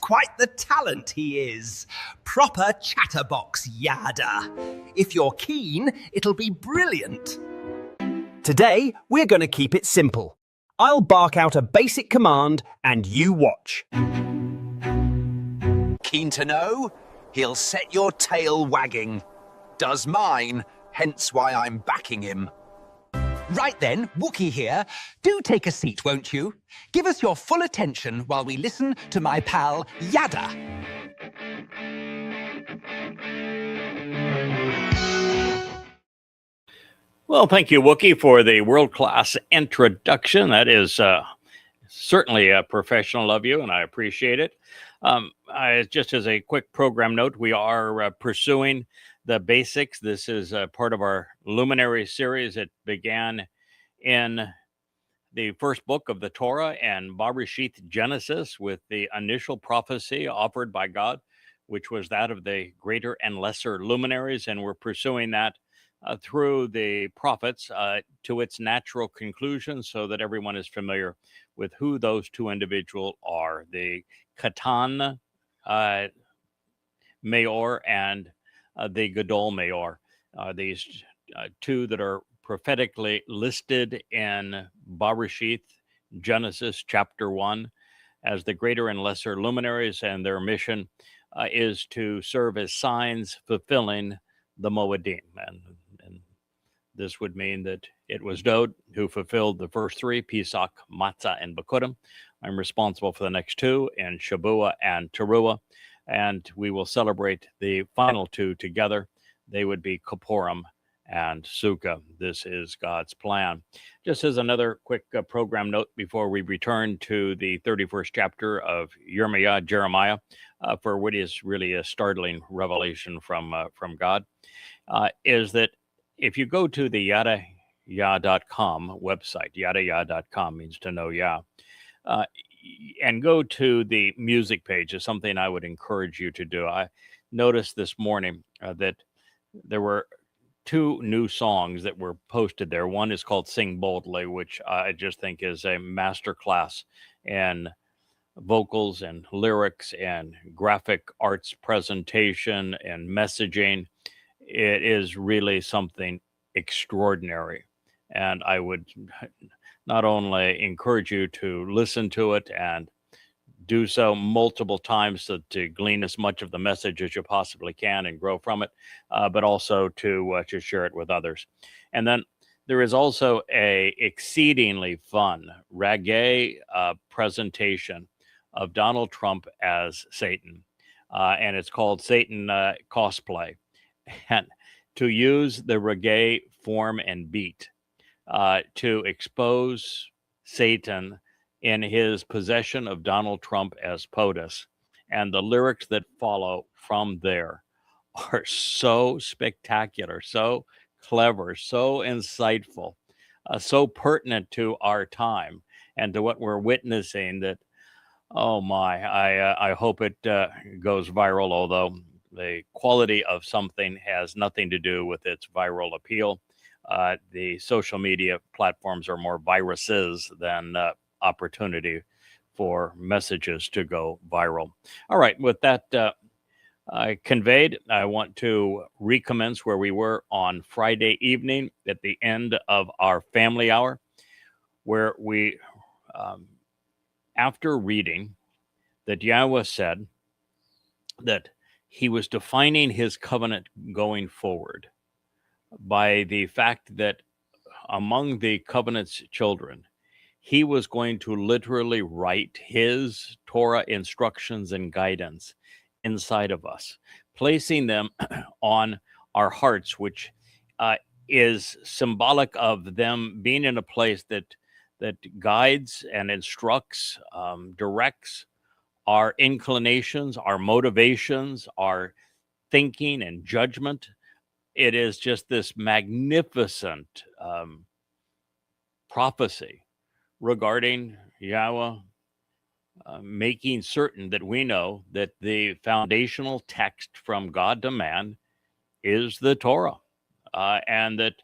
Quite the talent he is. Proper chatterbox Yada. If you're keen, it'll be brilliant. Today, we're going to keep it simple. I'll bark out a basic command and you watch. Keen to know? He'll set your tail wagging. Does mine, hence why I'm backing him. Right then, Wookie here. Do take a seat, won't you? Give us your full attention while we listen to my pal, Yada. Well, thank you, Wookie, for the world-class introduction. That is certainly professional of you, and I appreciate it. Just as a quick program note, we are pursuing the basics. This is part of our Luminary series. It began in the first book of the Torah and Bereshith Genesis with the initial prophecy offered by God, which was that of the greater and lesser luminaries. And we're pursuing that through the prophets to its natural conclusion so that everyone is familiar with who those two individuals are, the Qatan Ma'owr and the Gadowl Ma'owr. These two that are prophetically listed in Bereshith Genesis chapter 1 as the greater and lesser luminaries, and their mission is to serve as signs fulfilling the Mow'ed. And this would mean that it was Dod who fulfilled the first three, Pesach, Matzah, and Bikurim. I'm responsible for the next two, in Shabuah and Teruah, and we will celebrate the final two together. They would be Kippurim and Sukkah. This is God's plan. Just as another quick program note before we return to the 31st chapter of Yirmeyah, Jeremiah, for what is really a startling revelation from God, is that if you go to the YadaYah.com website, YadaYah.com means to know Yah, and go to the music page is something I would encourage you to do. I noticed this morning that there were two new songs that were posted there. One is called Sing Boldly, which I just think is a masterclass in vocals and lyrics and graphic arts presentation and messaging. It is really something extraordinary. And I would not only encourage you to listen to it and do so multiple times to glean as much of the message as you possibly can and grow from it, but also to share it with others. And then there is also a exceedingly fun reggae presentation of Donald Trump as Satan, and it's called Satan Cosplay. And to use the reggae form and beat to expose Satan in his possession of Donald Trump as POTUS. And the lyrics that follow from there are so spectacular, so clever, so insightful, so pertinent to our time and to what we're witnessing that, oh my, I hope it goes viral, although the quality of something has nothing to do with its viral appeal. The social media platforms are more viruses than opportunity for messages to go viral. All right, with that conveyed, I want to recommence where we were on Friday evening at the end of our family hour, where we, after reading that Yahweh said that he was defining his covenant going forward by the fact that among the covenant's children, he was going to literally write his Torah instructions and guidance inside of us, placing them on our hearts, which is symbolic of them being in a place that guides and instructs, directs our inclinations, our motivations, our thinking and judgment. It is just this magnificent prophecy regarding Yahweh, making certain that we know that the foundational text from God to man is the Torah. And that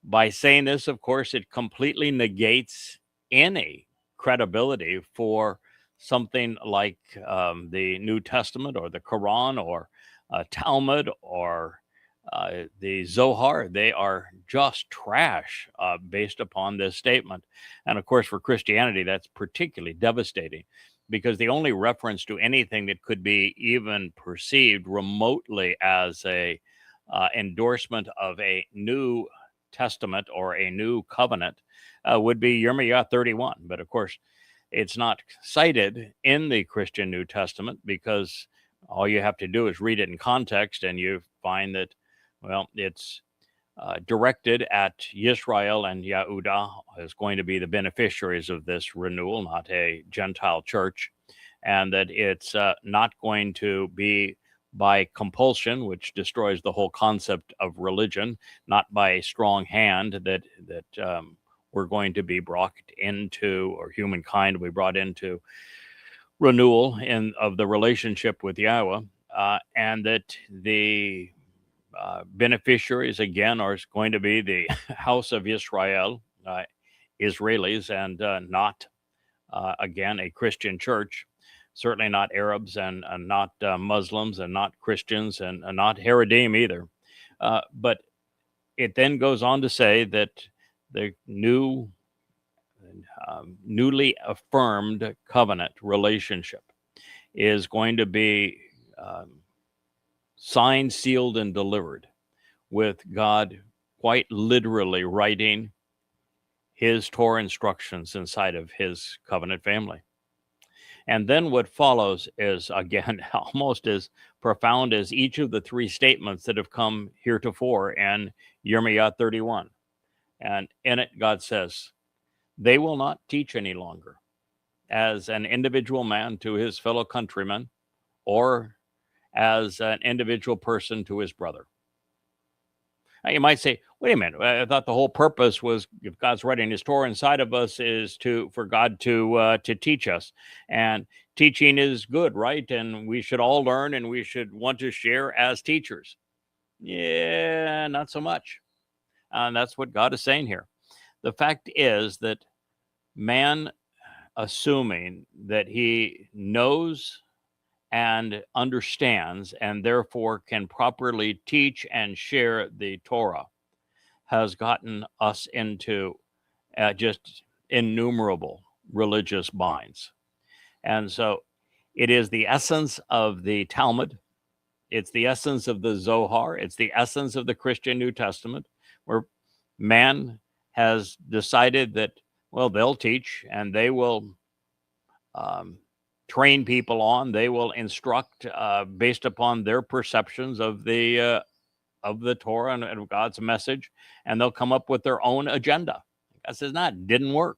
by saying this, of course, it completely negates any credibility for something like the New Testament or the Quran or Talmud or the Zohar, they are just trash based upon this statement. And of course, for Christianity, that's particularly devastating because the only reference to anything that could be even perceived remotely as a endorsement of a new testament or a new covenant would be Yirmeyah 31. But of course, it's not cited in the Christian New Testament because all you have to do is read it in context and you find that, well, it's directed at Yisrael and Yehudah is going to be the beneficiaries of this renewal, not a Gentile church, and that it's not going to be by compulsion, which destroys the whole concept of religion, not by a strong hand that we're going to be brought into, or humankind will be brought into renewal of the relationship with Yahweh, and that the beneficiaries again are going to be the house of Israel, Israelis, and not again a Christian church, certainly not Arabs and not Muslims and not Christians and not Haredi either. But it then goes on to say that the newly affirmed covenant relationship is going to be signed, sealed, and delivered with God quite literally writing his Torah instructions inside of his covenant family. And then what follows is, again, almost as profound as each of the three statements that have come heretofore in Yirmeyah 31. And in it, God says, they will not teach any longer as an individual man to his fellow countrymen or as an individual person to his brother. Now you might say, wait a minute, I thought the whole purpose was, if God's writing his Torah inside of us, is for God to teach us. And teaching is good, right? And we should all learn and we should want to share as teachers. Yeah, not so much. And that's what God is saying here. The fact is that man, assuming that he knows and understands and therefore can properly teach and share the Torah, has gotten us into just innumerable religious binds. And so it is the essence of the Talmud. It's the essence of the Zohar. It's the essence of the Christian New Testament, where man has decided that, well, they'll teach and they will train people on, they will instruct based upon their perceptions of the Torah and of God's message, and they'll come up with their own agenda. God says, no, it didn't work.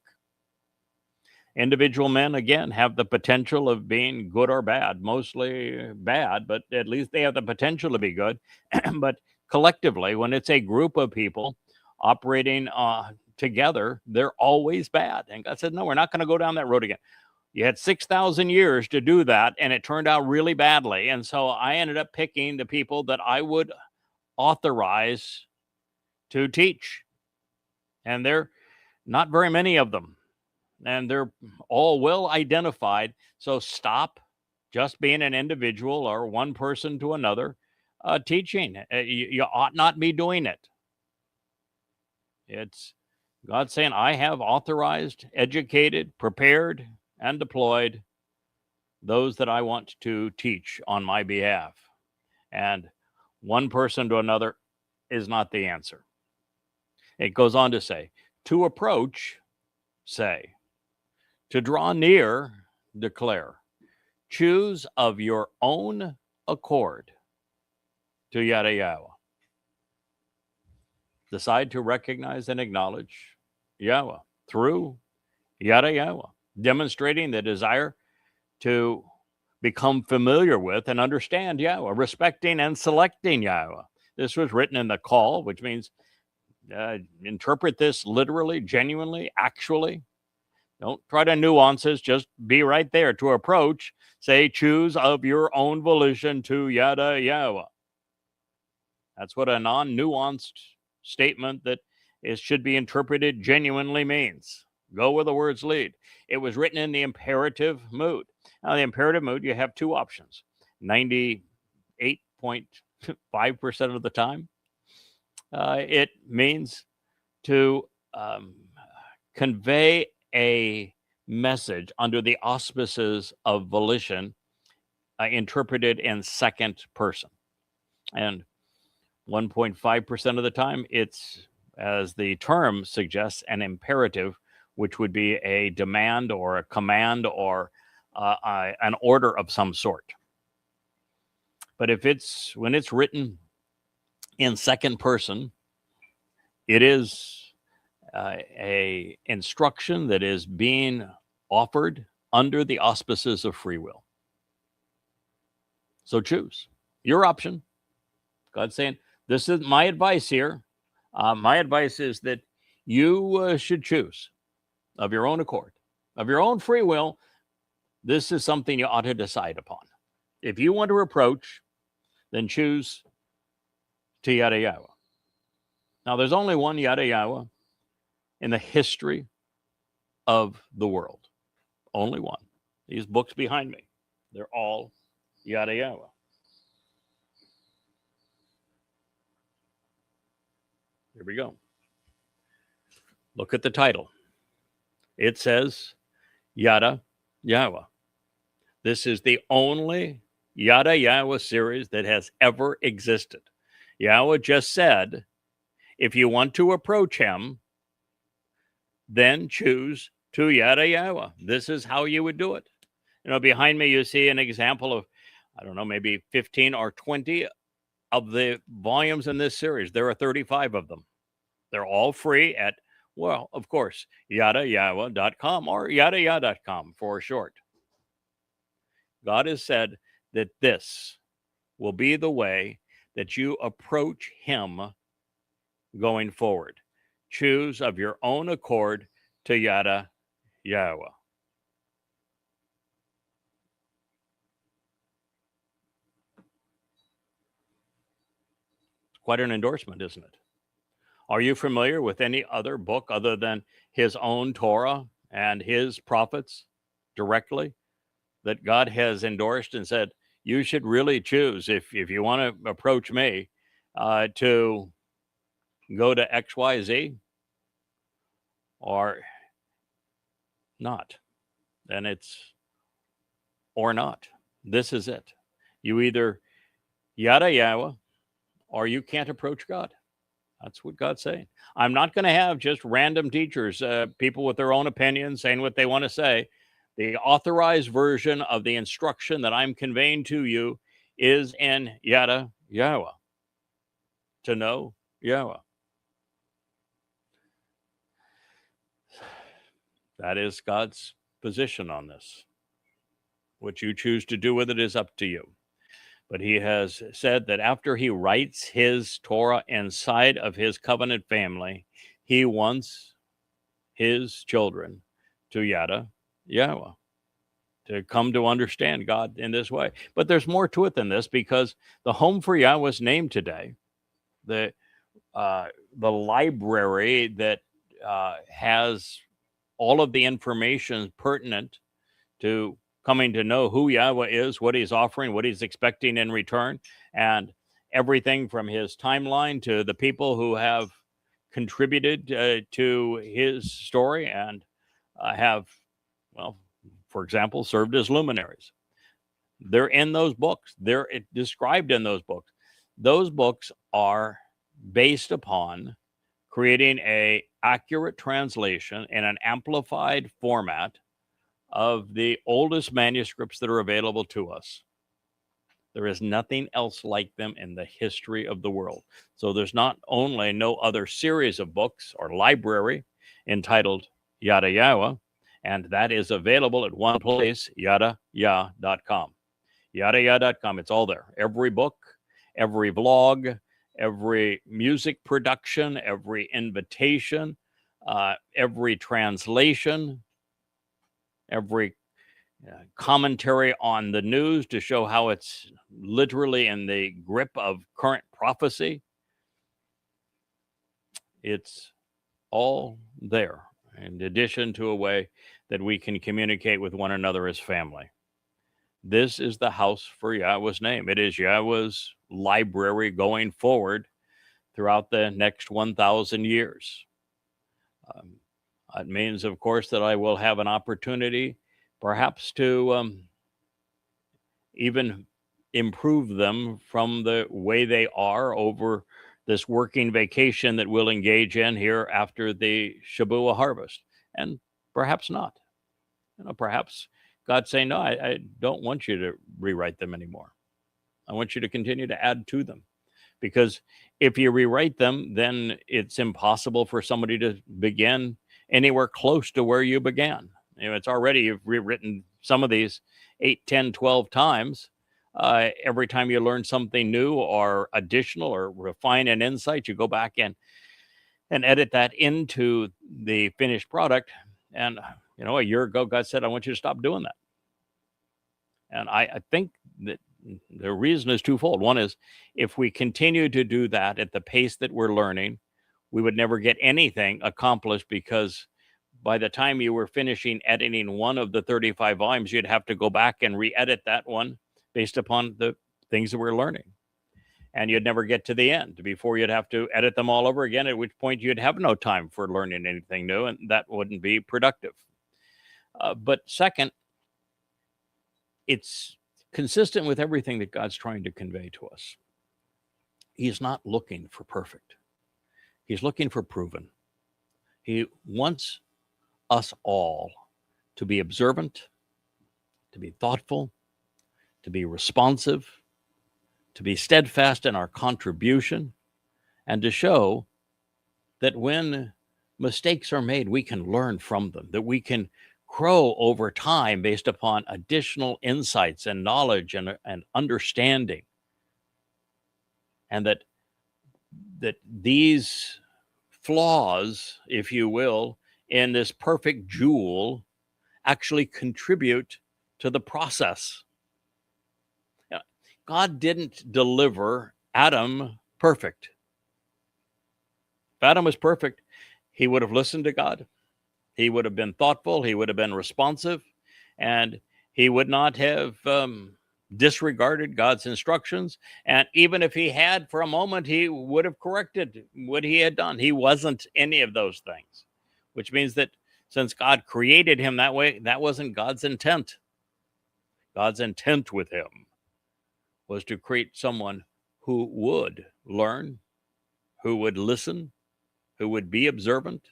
Individual men, again, have the potential of being good or bad, mostly bad, but at least they have the potential to be good. But collectively, when it's a group of people operating together, they're always bad. And God said, no, we're not going to go down that road again. You had 6,000 years to do that, and it turned out really badly. And so I ended up picking the people that I would authorize to teach. And there are not very many of them. And they're all well identified. So stop just being an individual or one person to another teaching. You ought not be doing it. It's God saying, I have authorized, educated, prepared, and deployed those that I want to teach on my behalf. And one person to another is not the answer. It goes on to say, to approach, say. To draw near, declare. Choose of your own accord to Yada Yahowah. Decide to recognize and acknowledge Yahweh through Yada Yahowah, demonstrating the desire to become familiar with and understand Yahweh, respecting and selecting Yahweh. This was written in the call, which means interpret this literally, genuinely, actually. Don't try to nuances, just be right there. To approach, say, choose of your own volition to Yada Yahowah. That's what a non-nuanced statement that should be interpreted genuinely means. Go where the words lead. It was written in the imperative mood. Now, the imperative mood, you have two options. 98.5% of the time, it means to convey a message under the auspices of volition, interpreted in second person. And 1.5% of the time, it's, as the term suggests, an imperative, which would be a demand or a command or an order of some sort. But when it's written in second person, it is a instruction that is being offered under the auspices of free will. So choose your option. God's saying, this is my advice here. My advice is that you should choose of your own accord, of your own free will. This is something you ought to decide upon. If you want to approach, then choose to Yada Yahowah. Now, there's only one Yada Yahowah in the history of the world. Only one. These books behind me, they're all Yada Yahowah. Here we go. Look at the title. It says Yada Yahowah. This is the only Yada Yahowah series that has ever existed. Yahweh just said, if you want to approach him, then choose to Yada Yahowah. This is how you would do it. You know, behind me, you see an example of, I don't know, maybe 15 or 20 of the volumes in this series. There are 35 of them. They're all free at, well, of course, YadaYahowah.com or YadaYah.com for short. God has said that this will be the way that you approach him going forward. Choose of your own accord to Yada Yahowah. It's quite an endorsement, isn't it? Are you familiar with any other book other than his own Torah and his prophets directly that God has endorsed and said, you should really choose, if you want to approach me, to go to XYZ or not? Then it's or not. This is it. You either Yada Yahowah or you can't approach God. That's what God's saying. I'm not going to have just random teachers, people with their own opinions saying what they want to say. The authorized version of the instruction that I'm conveying to you is in Yada Yahowah. To know Yahweh. That is God's position on this. What you choose to do with it is up to you. But he has said that after he writes his Torah inside of his covenant family, he wants his children to Yada Yahowah, to come to understand God in this way. But there's more to it than this, because the Home for Yahweh's name today, the library that has all of the information pertinent to coming to know who Yahweh is, what he's offering, what he's expecting in return, and everything from his timeline to the people who have contributed to his story and have, well, for example, served as luminaries. They're in those books. They're described in those books. Those books are based upon creating an accurate translation in an amplified format of the oldest manuscripts that are available to us. There is nothing else like them in the history of the world. So there's not only no other series of books or library entitled Yada Yahowah, and that is available at one place, YadaYah.com. YadaYah.com, it's all there. Every book, every vlog, every music production, every invitation, every translation, every commentary on the news to show how it's literally in the grip of current prophecy. It's all there. in addition to a way that we can communicate with one another as family. This is the house for Yahweh's name. It is Yahweh's library going forward throughout the next 1,000 years. It means, of course, that I will have an opportunity perhaps to even improve them from the way they are over this working vacation that we'll engage in here after the Shabua harvest. And perhaps not. Perhaps God's saying, no, I don't want you to rewrite them anymore. I want you to continue to add to them. Because if you rewrite them, then it's impossible for somebody to begin anywhere close to where you began. It's already, you've rewritten some of these 8, 10, 12 times. Every time you learn something new or additional or refine an insight, you go back in and edit that into the finished product. And, a year ago, God said, I want you to stop doing that. And I think that the reason is twofold. One is, if we continue to do that at the pace that we're learning, we would never get anything accomplished, because by the time you were finishing editing one of the 35 volumes, you'd have to go back and re-edit that one based upon the things that we're learning. And you'd never get to the end before you'd have to edit them all over again, at which point you'd have no time for learning anything new, and that wouldn't be productive. But second, it's consistent with everything that God's trying to convey to us. He's not looking for perfect. He's looking for proven. He wants us all to be observant, to be thoughtful, to be responsive, to be steadfast in our contribution, and to show that when mistakes are made, we can learn from them, that we can grow over time based upon additional insights and knowledge and understanding. And that these flaws, if you will, in this perfect jewel actually contribute to the process. God didn't deliver Adam perfect. If Adam was perfect, he would have listened to God. He would have been thoughtful. He would have been responsive. And he would not have disregarded God's instructions. And even if he had for a moment, he would have corrected what he had done. He wasn't any of those things, which means that since God created him that way, that wasn't God's intent. God's intent with him was to create someone who would learn, who would listen, who would be observant,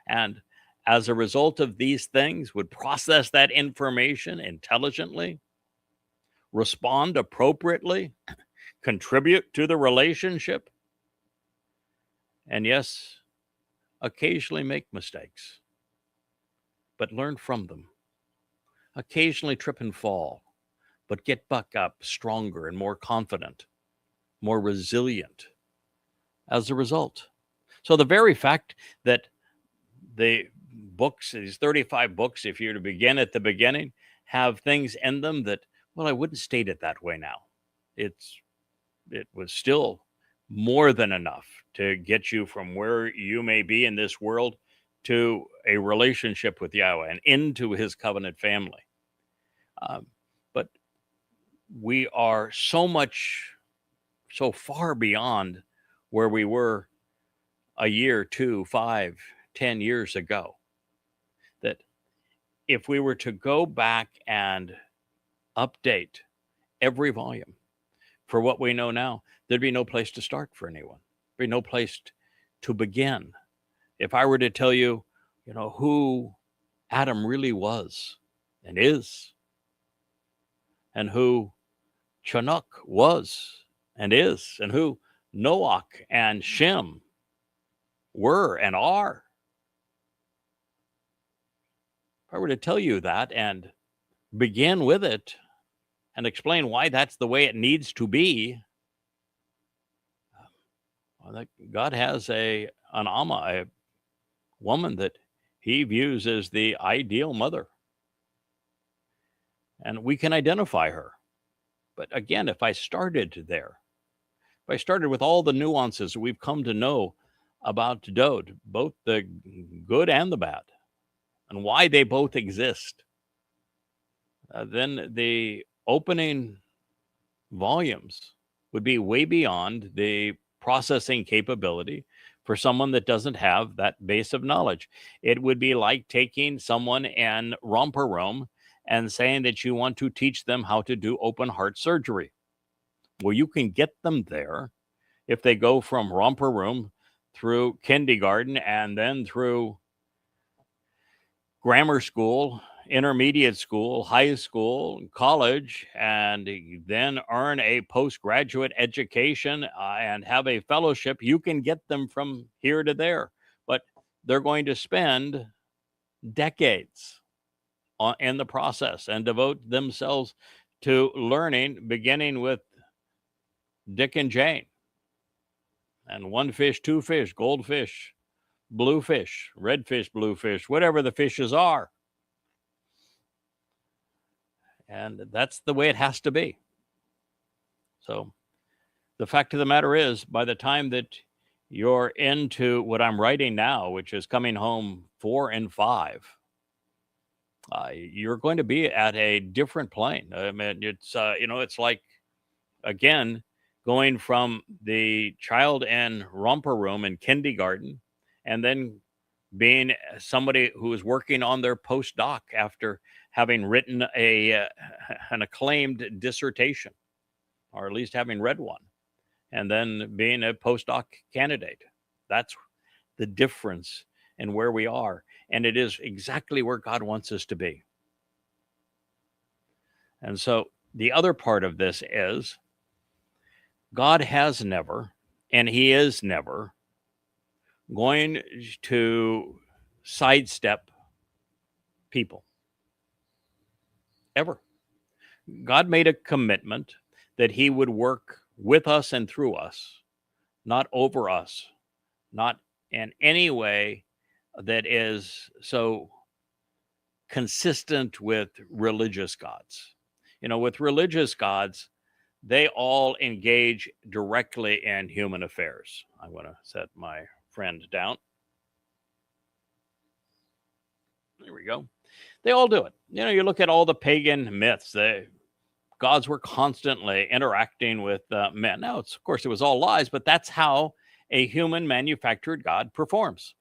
and as a result of these things would process that information intelligently, respond appropriately, contribute to the relationship, and yes, occasionally make mistakes, but learn from them. Occasionally trip and fall, but get back up stronger and more confident, more resilient as a result. So the very fact that the books, these 35 books, if you're to begin at the beginning, have things in them that, well, I wouldn't state it that way now. It was still more than enough to get you from where you may be in this world to a relationship with Yahweh and into his covenant family. But we are so far beyond where we were a year, 2, 5, 10 years ago, that if we were to go back and update every volume for what we know now, there'd be no place to start for anyone. There'd be no place to begin. If I were to tell you, who Adam really was and is, and who Chanuk was and is, and who Noach and Shem were and are. If I were to tell you that and begin with it and explain why that's the way it needs to be, well, God has an Amma, a woman that he views as the ideal mother. And we can identify her. But again, if I started there, if I started with all the nuances that we've come to know about Dode, both the good and the bad, and why they both exist, then the opening volumes would be way beyond the processing capability for someone that doesn't have that base of knowledge. It would be like taking someone in romper room and saying that you want to teach them how to do open heart surgery. Well, you can get them there if they go from romper room through kindergarten and then through grammar school, intermediate school, high school, college, and then earn a postgraduate education and have a fellowship. You can get them from here to there, but they're going to spend decades in the process and devote themselves to learning, beginning with Dick and Jane and one fish, two fish, goldfish, bluefish, redfish, bluefish, whatever the fishes are. And that's the way it has to be. So the fact of the matter is, by the time that you're into what I'm writing now, which is coming home 4 and 5, you're going to be at a different plane. I mean, it's, it's like, again, going from the child in romper room in kindergarten and then being somebody who is working on their postdoc after having written an acclaimed dissertation, or at least having read one, and then being a postdoc candidate. That's the difference in where we are. And it is exactly where God wants us to be. And so the other part of this is God has never, and he is never going to sidestep people. Ever. God made a commitment that he would work with us and through us, not over us, not in any way that is so consistent with religious gods. With religious gods, they all engage directly in human affairs. I'm going to set my friend down. There we go. They all do it. You look at all the pagan myths. Gods were constantly interacting with men. Now, of course, it was all lies, but that's how a human manufactured God performs.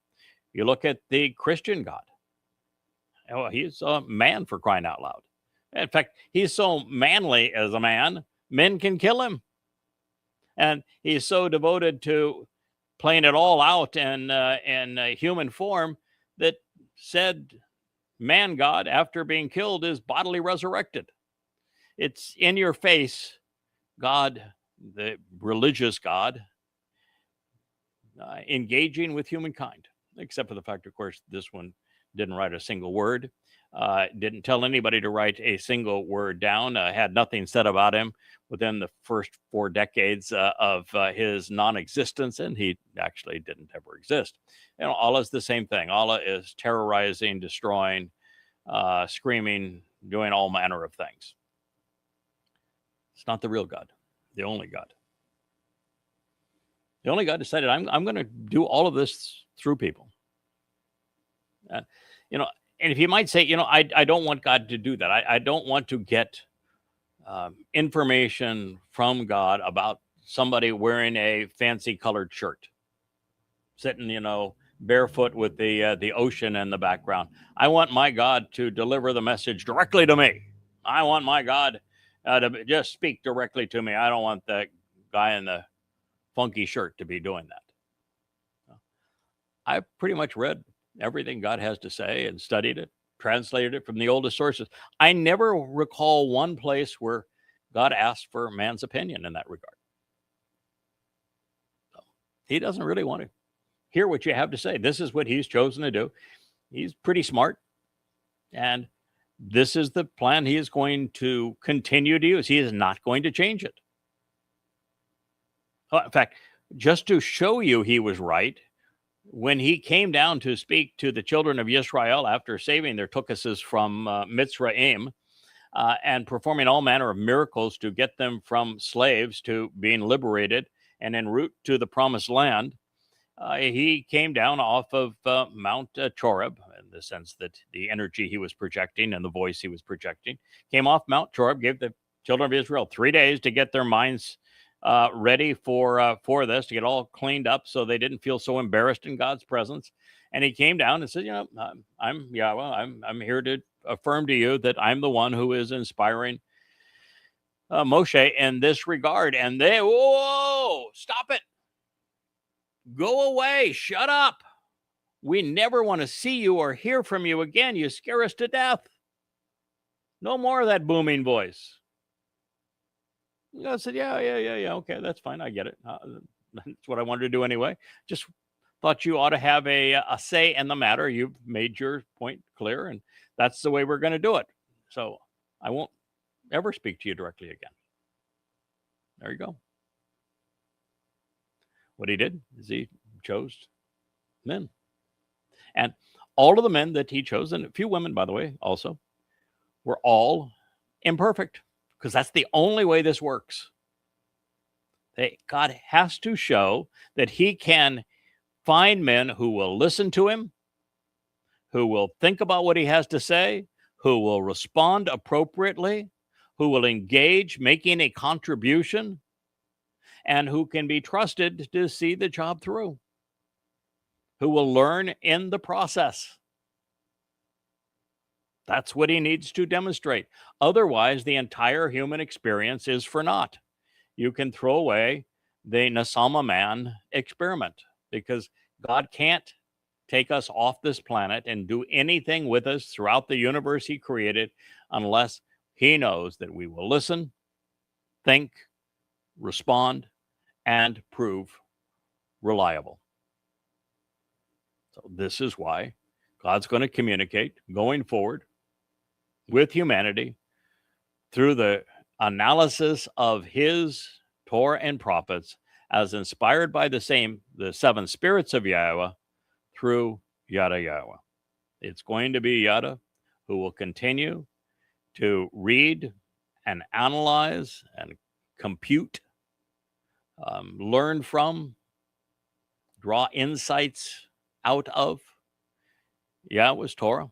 You look at the Christian God. Oh, he's a man, for crying out loud. In fact, he's so manly as a man, men can kill him. And he's so devoted to playing it all out in human form that said man God, after being killed, is bodily resurrected. It's in your face, God, the religious God, engaging with humankind, except for the fact, of course, this one didn't write a single word, didn't tell anybody to write a single word down, had nothing said about him within the first 4 decades of his non-existence, and he actually didn't ever exist. Allah is the same thing. Allah is terrorizing, destroying, screaming, doing all manner of things. It's not the real God, the only God. The only God decided, I'm going to do all of this through people. And if you might say, I don't want God to do that. I don't want to get information from God about somebody wearing a fancy colored shirt, sitting, barefoot with the ocean in the background. I want my God to deliver the message directly to me. I want my God to just speak directly to me. I don't want that guy in the funky shirt to be doing that. I've pretty much read everything God has to say and studied it, translated it from the oldest sources. I never recall one place where God asked for man's opinion in that regard. So he doesn't really want to hear what you have to say. This is what he's chosen to do. He's pretty smart. And this is the plan he is going to continue to use. He is not going to change it. In fact, just to show you he was right, when he came down to speak to the children of Israel after saving their tukuses from Mitzrayim and performing all manner of miracles to get them from slaves to being liberated and en route to the promised land, he came down off of Mount Choreb, in the sense that the energy he was projecting and the voice he was projecting came off Mount Choreb, gave the children of Israel 3 days to get their minds ready for this, to get all cleaned up so they didn't feel so embarrassed in God's presence. And he came down and said, I'm Yahowah. I'm here to affirm to you that I'm the one who is inspiring Moshe in this regard. And they, whoa, stop it. Go away. Shut up. We never want to see you or hear from you again. You scare us to death. No more of that booming voice. I said, yeah. Okay, that's fine. I get it. That's what I wanted to do anyway. Just thought you ought to have a say in the matter. You've made your point clear, and that's the way we're going to do it. So I won't ever speak to you directly again. There you go. What he did is he chose men. And all of the men that he chose, and a few women, by the way, also, were all imperfect, because that's the only way this works. God has to show that he can find men who will listen to him, who will think about what he has to say, who will respond appropriately, who will engage, making a contribution, and who can be trusted to see the job through, who will learn in the process. That's what he needs to demonstrate. Otherwise, the entire human experience is for naught. You can throw away the Nasama man experiment, because God can't take us off this planet and do anything with us throughout the universe he created unless he knows that we will listen, think, respond, and prove reliable. So this is why God's going to communicate going forward with humanity through the analysis of his Torah and prophets, as inspired by the seven spirits of Yahowah, through Yada Yahowah. It's going to be Yada who will continue to read and analyze and compute, learn from, draw insights out of Yahweh's Torah,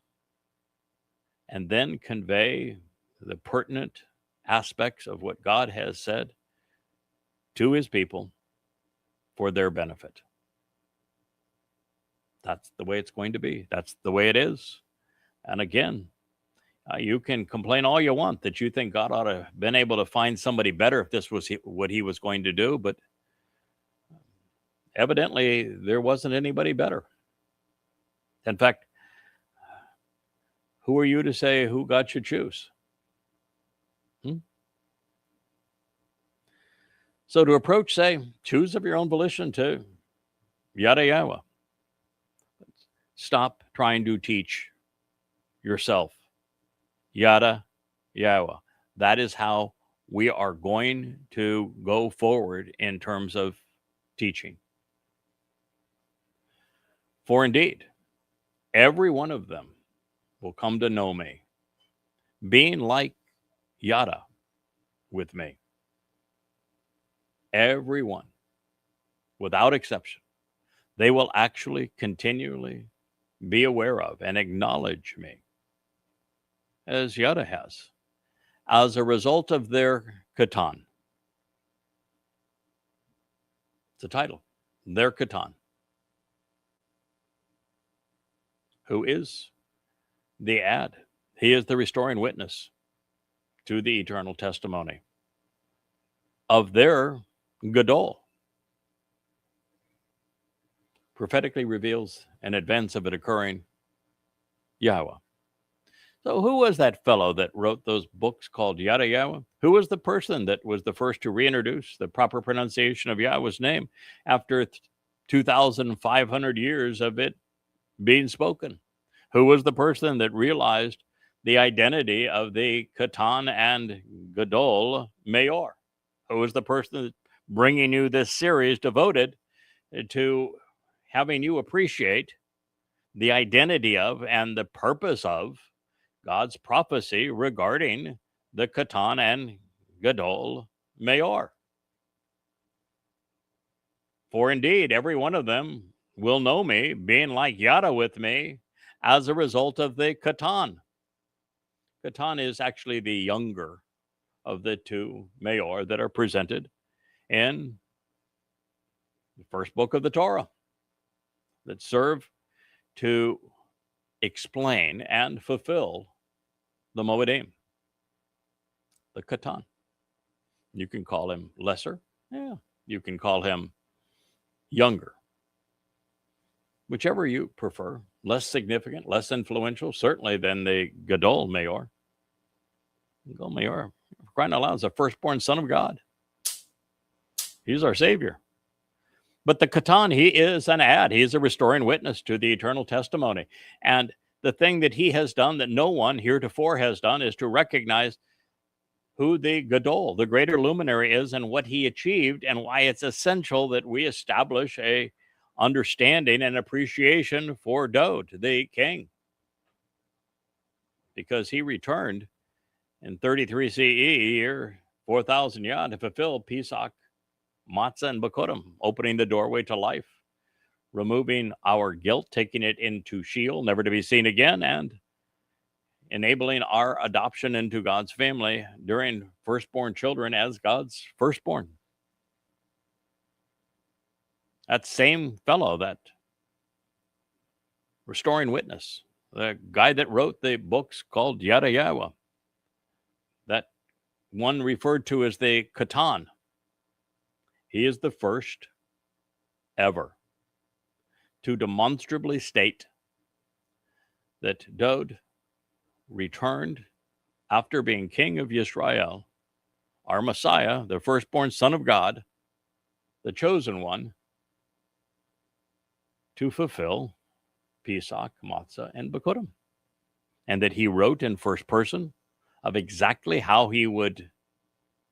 and then convey the pertinent aspects of what God has said to his people for their benefit. That's the way it's going to be. That's the way it is. And again, you can complain all you want that you think God ought to have been able to find somebody better if this was what he was going to do, but evidently there wasn't anybody better. In fact, who are you to say who God should choose? So to approach, say, choose of your own volition to Yada Yahowah. Stop trying to teach yourself. Yada Yahowah. That is how we are going to go forward in terms of teaching. For indeed, every one of them will come to know me, being like Yada with me. Everyone, without exception, they will actually continually be aware of and acknowledge me, as Yada has, as a result of their Qatan. It's a title, their Qatan, who is the ad. He is the restoring witness to the eternal testimony of their Gadowl. Prophetically reveals in advance of it occurring Yahowah. So who was that fellow that wrote those books called Yada Yahowah? Who was the person that was the first to reintroduce the proper pronunciation of Yahweh's name after 2,500 years of it being spoken? Who was the person that realized the identity of the Qatan and Gadowl Ma'owr? Who was the person that bringing you this series devoted to having you appreciate the identity of and the purpose of God's prophecy regarding the Qatan and Gadowl Ma'owr? For indeed, every one of them will know me, being like Yada with me, as a result of the Qatan. Qatan is actually the younger of the two Ma'owr that are presented in the first book of the Torah that serve to explain and fulfill the Mow'ed, the Qatan. You can call him lesser. Yeah. You can call him younger. Whichever you prefer. Less significant, less influential, certainly than the Gadowl Ma'owr. Gadowl Ma'owr, for crying out loud, is the firstborn son of God. He's our Savior. But the Qatan, he is an ad. He is a restoring witness to the eternal testimony. And the thing that he has done that no one heretofore has done is to recognize who the Gadowl, the greater luminary, is and what he achieved and why it's essential that we establish a understanding and appreciation for Dowd, the king. Because he returned in 33 CE, year 4000 Yah, to fulfill Pesach, Matzah, and Bokurim, opening the doorway to life, removing our guilt, taking it into Sheol, never to be seen again, and enabling our adoption into God's family during firstborn children as God's firstborn. That same fellow, that restoring witness, the guy that wrote the books called Yada Yahowah, that one referred to as the Qatan, he is the first ever to demonstrably state that Dowd returned after being king of Yisrael, our Messiah, the firstborn son of God, the chosen one, to fulfill Pesach, Matzah, and Bokurim. And that he wrote in first person of exactly how he would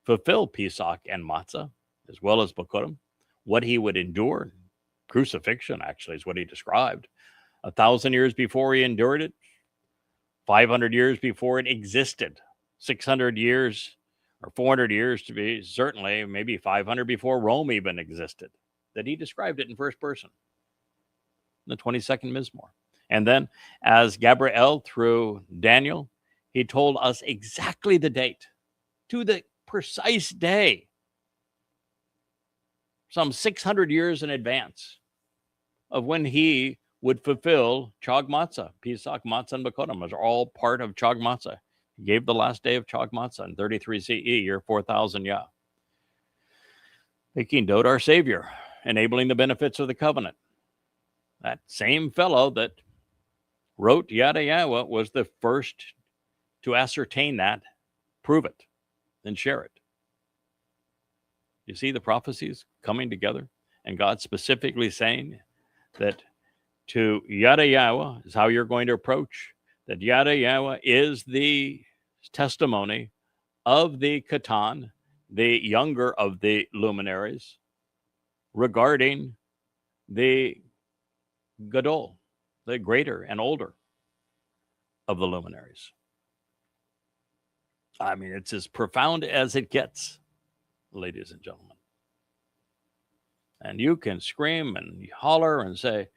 fulfill Pesach and Matzah, as well as Bokurim, what he would endure. Crucifixion, actually, is what he described. 1,000 years before he endured it, 500 years before it existed, 600 years or 400 years to be certainly, maybe 500 before Rome even existed, that he described it in first person, the 22nd Mizmor. And then as Gabriel through Daniel, he told us exactly the date, to the precise day, some 600 years in advance of when he would fulfill Chag Matzah. Pesach, Matzah, and Bokurim are all part of Chag Matzah. He gave the last day of Chag Matzah in 33 CE, year 4000 Yah, making Dowd our Savior, enabling the benefits of the covenant. That same fellow that wrote Yada Yahowah was the first to ascertain that, prove it, and share it. You see the prophecies coming together, and God specifically saying that to Yada Yahowah is how you're going to approach, that Yada Yahowah is the testimony of the Qatan, the younger of the luminaries, regarding the Gadowl, the greater and older of the luminaries. I mean, it's as profound as it gets, ladies and gentlemen. And you can scream and holler and say,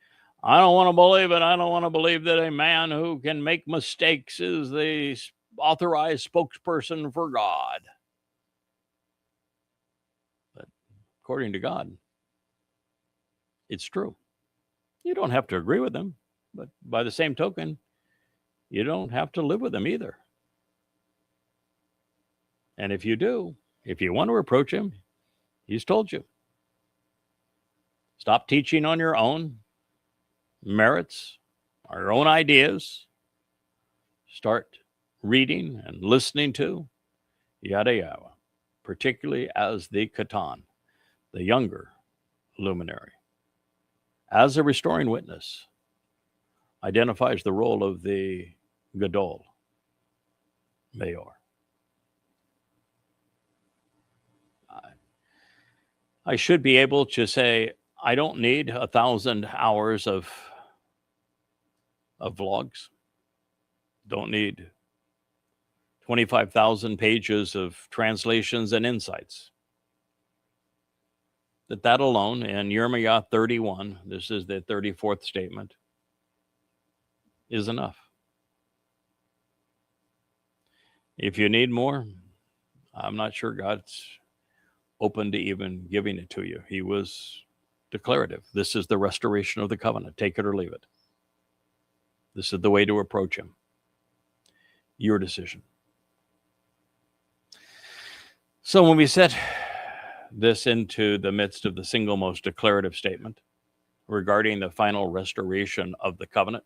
I don't want to believe it. I don't want to believe that a man who can make mistakes is the authorized spokesperson for God. But according to God, it's true. You don't have to agree with him, but by the same token, you don't have to live with him either. And if you do, if you want to approach him, he's told you. Stop teaching on your own merits, or your own ideas. Start reading and listening to Yada Yahowah, particularly as the Qatan, the younger luminary, as a restoring witness, identifies the role of the Gadowl Ma'owr. I should be able to say, I don't need 1,000 hours of vlogs. Don't need 25,000 pages of translations and insights. that alone in Yirmeyah 31, this is the 34th statement, is enough. If you need more, I'm not sure God's open to even giving it to you. He was declarative. This is the restoration of the covenant. Take it or leave it. This is the way to approach him. Your decision. So when we set this into the midst of the single most declarative statement regarding the final restoration of the covenant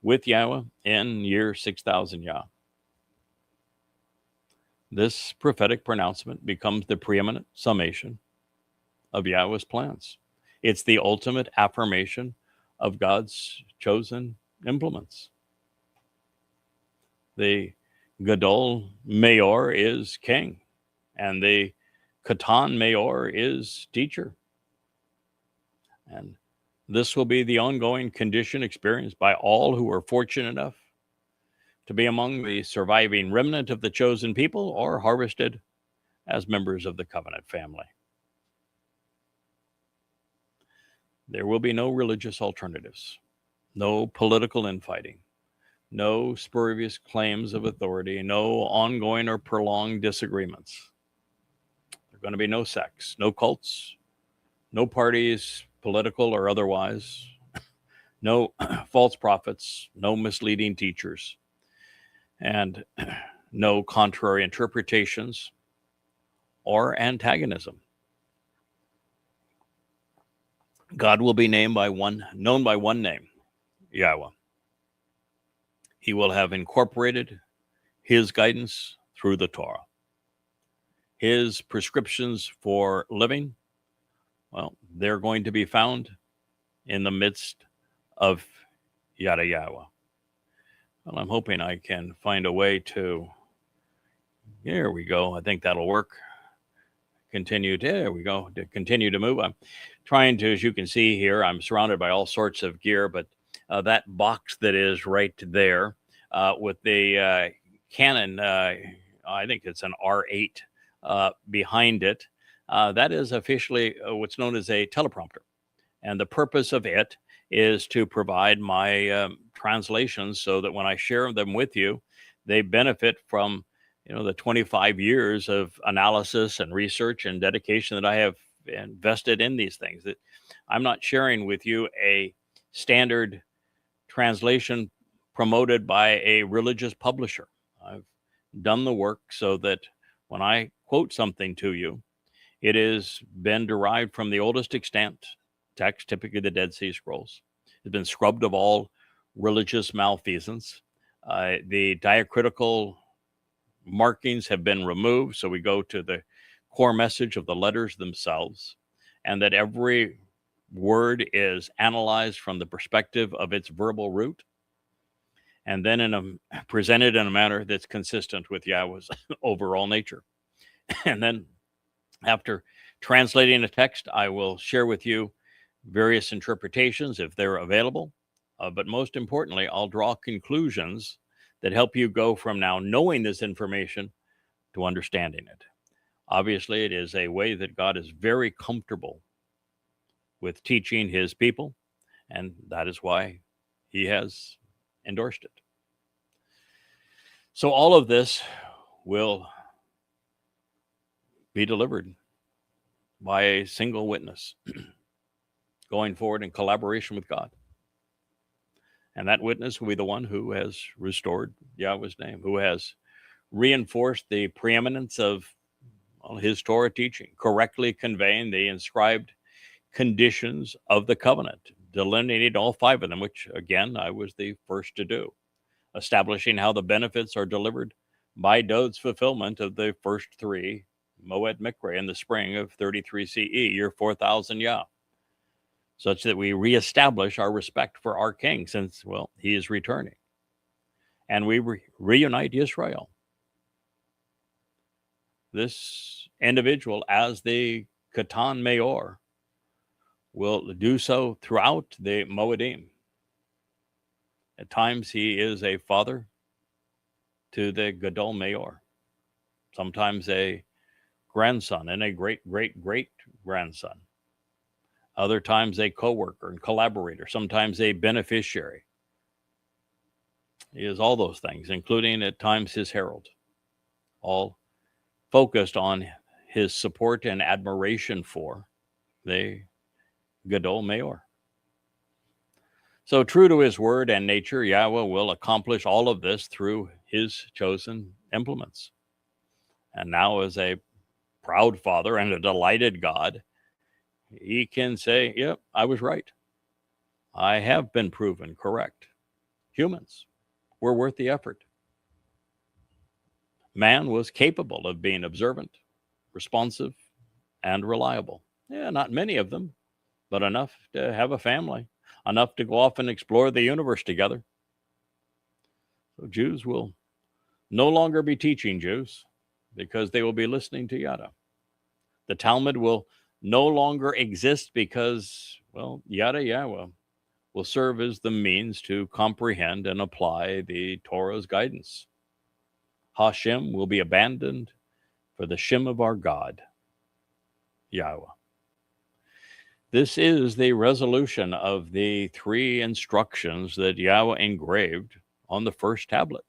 with Yahweh in year 6000 Yah, this prophetic pronouncement becomes the preeminent summation of Yahweh's plans. It's the ultimate affirmation of God's chosen implements. The Gadowl Ma'owr is king, and the Qatan Ma'owr is teacher. And this will be the ongoing condition experienced by all who are fortunate enough to be among the surviving remnant of the chosen people or harvested as members of the covenant family. There will be no religious alternatives, no political infighting, no spurious claims of authority, no ongoing or prolonged disagreements. There are going to be no sects, no cults, no parties, political or otherwise, no false prophets, no misleading teachers, and no contrary interpretations or antagonism. God will be known by one name, Yahweh. He will have incorporated his guidance through the Torah. His prescriptions for living, well, they're going to be found in the midst of Yada Yahowah. Well, I'm hoping I can find a way to, there we go. I think that'll work. There we go. To continue to move. I'm trying to, as you can see here, I'm surrounded by all sorts of gear, but that box that is right there with the Canon, I think it's an R8 behind it, that is officially what's known as a teleprompter. And the purpose of it is to provide my translations so that when I share them with you, they benefit from the 25 years of analysis and research and dedication that I have invested in these things. That I'm not sharing with you a standard translation promoted by a religious publisher. I've done the work so that when I quote something to you, it has been derived from the oldest extant text, typically the Dead Sea Scrolls. It's been scrubbed of all religious malfeasance. The diacritical markings have been removed, so we go to the core message of the letters themselves, and that every word is analyzed from the perspective of its verbal root, and then presented in a manner that's consistent with Yahweh's overall nature. And then after translating a text, I will share with you various interpretations if they're available, but most importantly, I'll draw conclusions that help you go from now knowing this information to understanding it. Obviously, it is a way that God is very comfortable with teaching his people, and that is why he has endorsed it. So all of this will be delivered by a single witness going forward in collaboration with God. And that witness will be the one who has restored Yahweh's name, who has reinforced the preeminence of his Torah teaching, correctly conveying the inscribed conditions of the covenant, delineating all 5 of them, which, again, I was the first to do, establishing how the benefits are delivered by Dod's fulfillment of the first 3 Mow'ed Mikra in the spring of 33 CE, year 4000 Yah, such that we reestablish our respect for our king since, well, he is returning. And we reunite Israel. This individual, as the Qatan Ma'owr, will do so throughout the Moedim. At times, he is a father to the Gadowl Ma'owr, sometimes a grandson and a great-great-great-grandson other times a co-worker and collaborator, sometimes a beneficiary. He is all those things, including at times his herald, all focused on his support and admiration for the Gadowl Ma'owr. So true to his word and nature, Yahweh will accomplish all of this through his chosen implements. And now, as a proud father and a delighted God, he can say, yep, I was right. I have been proven correct. Humans were worth the effort. Man was capable of being observant, responsive, and reliable. Yeah, not many of them, but enough to have a family, enough to go off and explore the universe together. So Jews will no longer be teaching Jews because they will be listening to Yada. The Talmud will no longer exist because, well, Yada Yahowah will serve as the means to comprehend and apply the Torah's guidance. Hashem will be abandoned for the Shem of our God, Yahowah. This is the resolution of the 3 instructions that Yahweh engraved on the first tablet.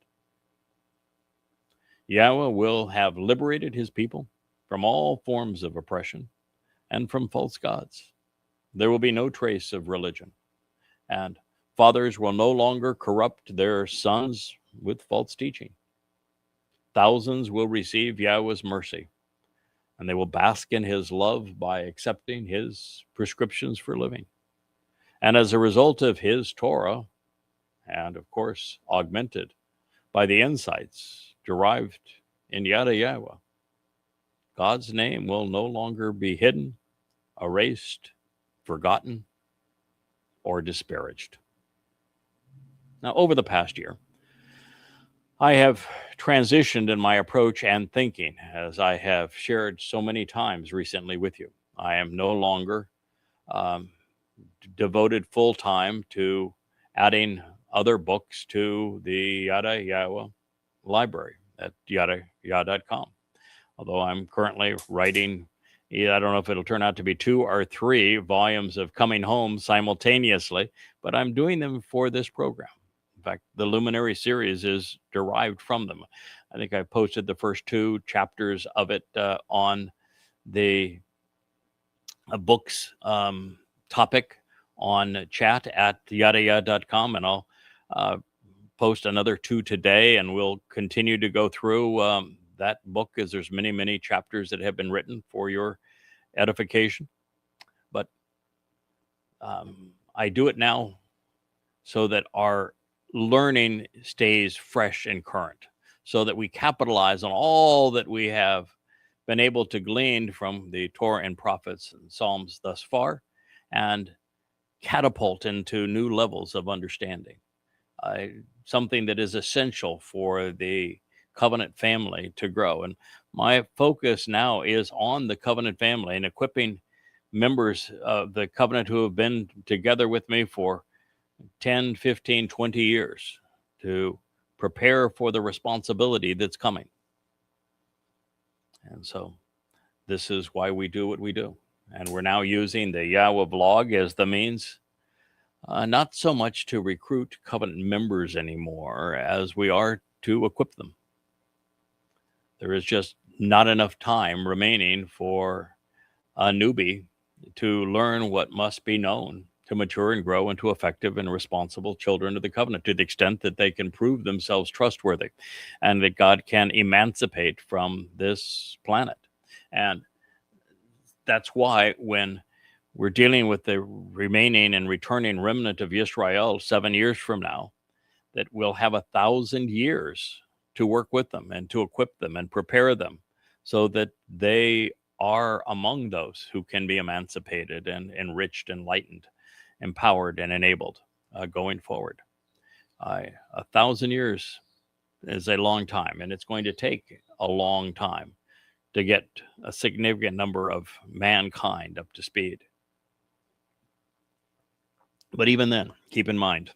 Yahweh will have liberated his people from all forms of oppression and from false gods. There will be no trace of religion, and fathers will no longer corrupt their sons with false teaching. Thousands will receive Yahweh's mercy, and they will bask in his love by accepting his prescriptions for living. And as a result of his Torah, and of course augmented by the insights derived in Yada Yahowah, God's name will no longer be hidden, erased, forgotten, or disparaged. Now, over the past year, I have transitioned in my approach and thinking, as I have shared so many times recently with you. I am no longer devoted full time to adding other books to the Yada Yahowah library at yadayah.com. Although I'm currently writing, I don't know if it'll turn out to be 2 or 3 volumes of Coming Home simultaneously, but I'm doing them for this program. In fact, the Luminary series is derived from them. I think I posted the first 2 chapters of it on the books topic on chat at yadayah.com, and I'll post another 2 today, and we'll continue to go through that book, as there's many, many chapters that have been written for your edification. But I do it now so that our learning stays fresh and current, so that we capitalize on all that we have been able to glean from the Torah and prophets and Psalms thus far, and catapult into new levels of understanding. Something that is essential for the covenant family to grow. And my focus now is on the covenant family and equipping members of the covenant who have been together with me for 10, 15, 20 years to prepare for the responsibility that's coming. And so this is why we do what we do. And we're now using the Yahweh blog as the means, not so much to recruit covenant members anymore as we are to equip them. There is just not enough time remaining for a newbie to learn what must be known to mature and grow into effective and responsible children of the covenant, to the extent that they can prove themselves trustworthy and that God can emancipate from this planet. And that's why when we're dealing with the remaining and returning remnant of Israel 7 years from now, that we'll have 1,000 years to work with them and to equip them and prepare them so that they are among those who can be emancipated and enriched, enlightened, empowered, and enabled going forward. 1,000 years is a long time, and it's going to take a long time to get a significant number of mankind up to speed. But even then, keep in mind,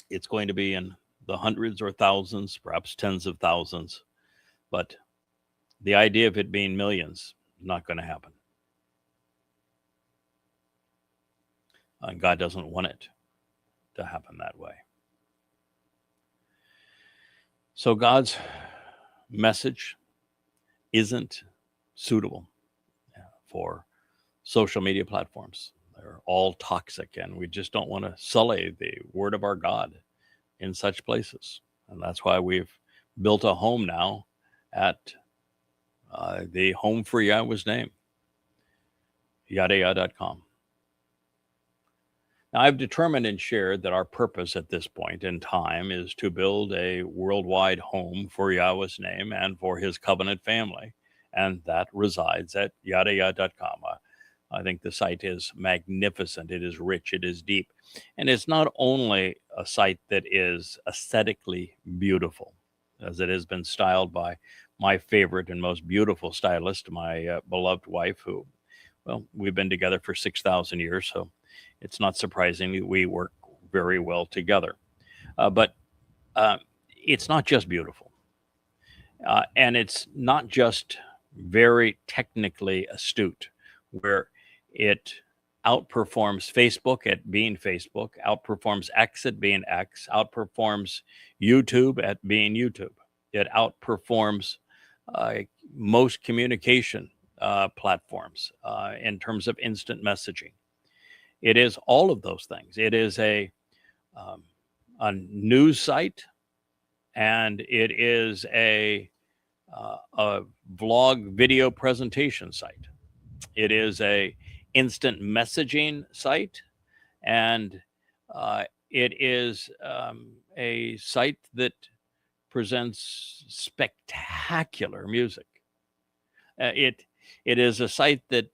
it's going to be in the hundreds or thousands, perhaps tens of thousands. But the idea of it being millions is not going to happen. And God doesn't want it to happen that way. So God's message isn't suitable for social media platforms. They're all toxic, and we just don't want to sully the word of our God in such places. And that's why we've built a home now at the Home for Yahowah's Name, yadayah.com. Now, I've determined and shared that our purpose at this point in time is to build a worldwide home for Yahowah's Name and for his covenant family, and that resides at yadayah.com. I think the site is magnificent. It is rich. It is deep. And it's not only a site that is aesthetically beautiful, as it has been styled by my favorite and most beautiful stylist, my beloved wife, who, well, we've been together for 6,000 years, so it's not surprising that we work very well together. But it's not just beautiful. And it's not just very technically astute, where it outperforms Facebook at being Facebook, outperforms X at being X, outperforms YouTube at being YouTube. It outperforms most communication platforms in terms of instant messaging. It is all of those things. It is a news site, and it is a vlog video presentation site. It is a instant messaging site, and it is a site that presents spectacular music. It is a site that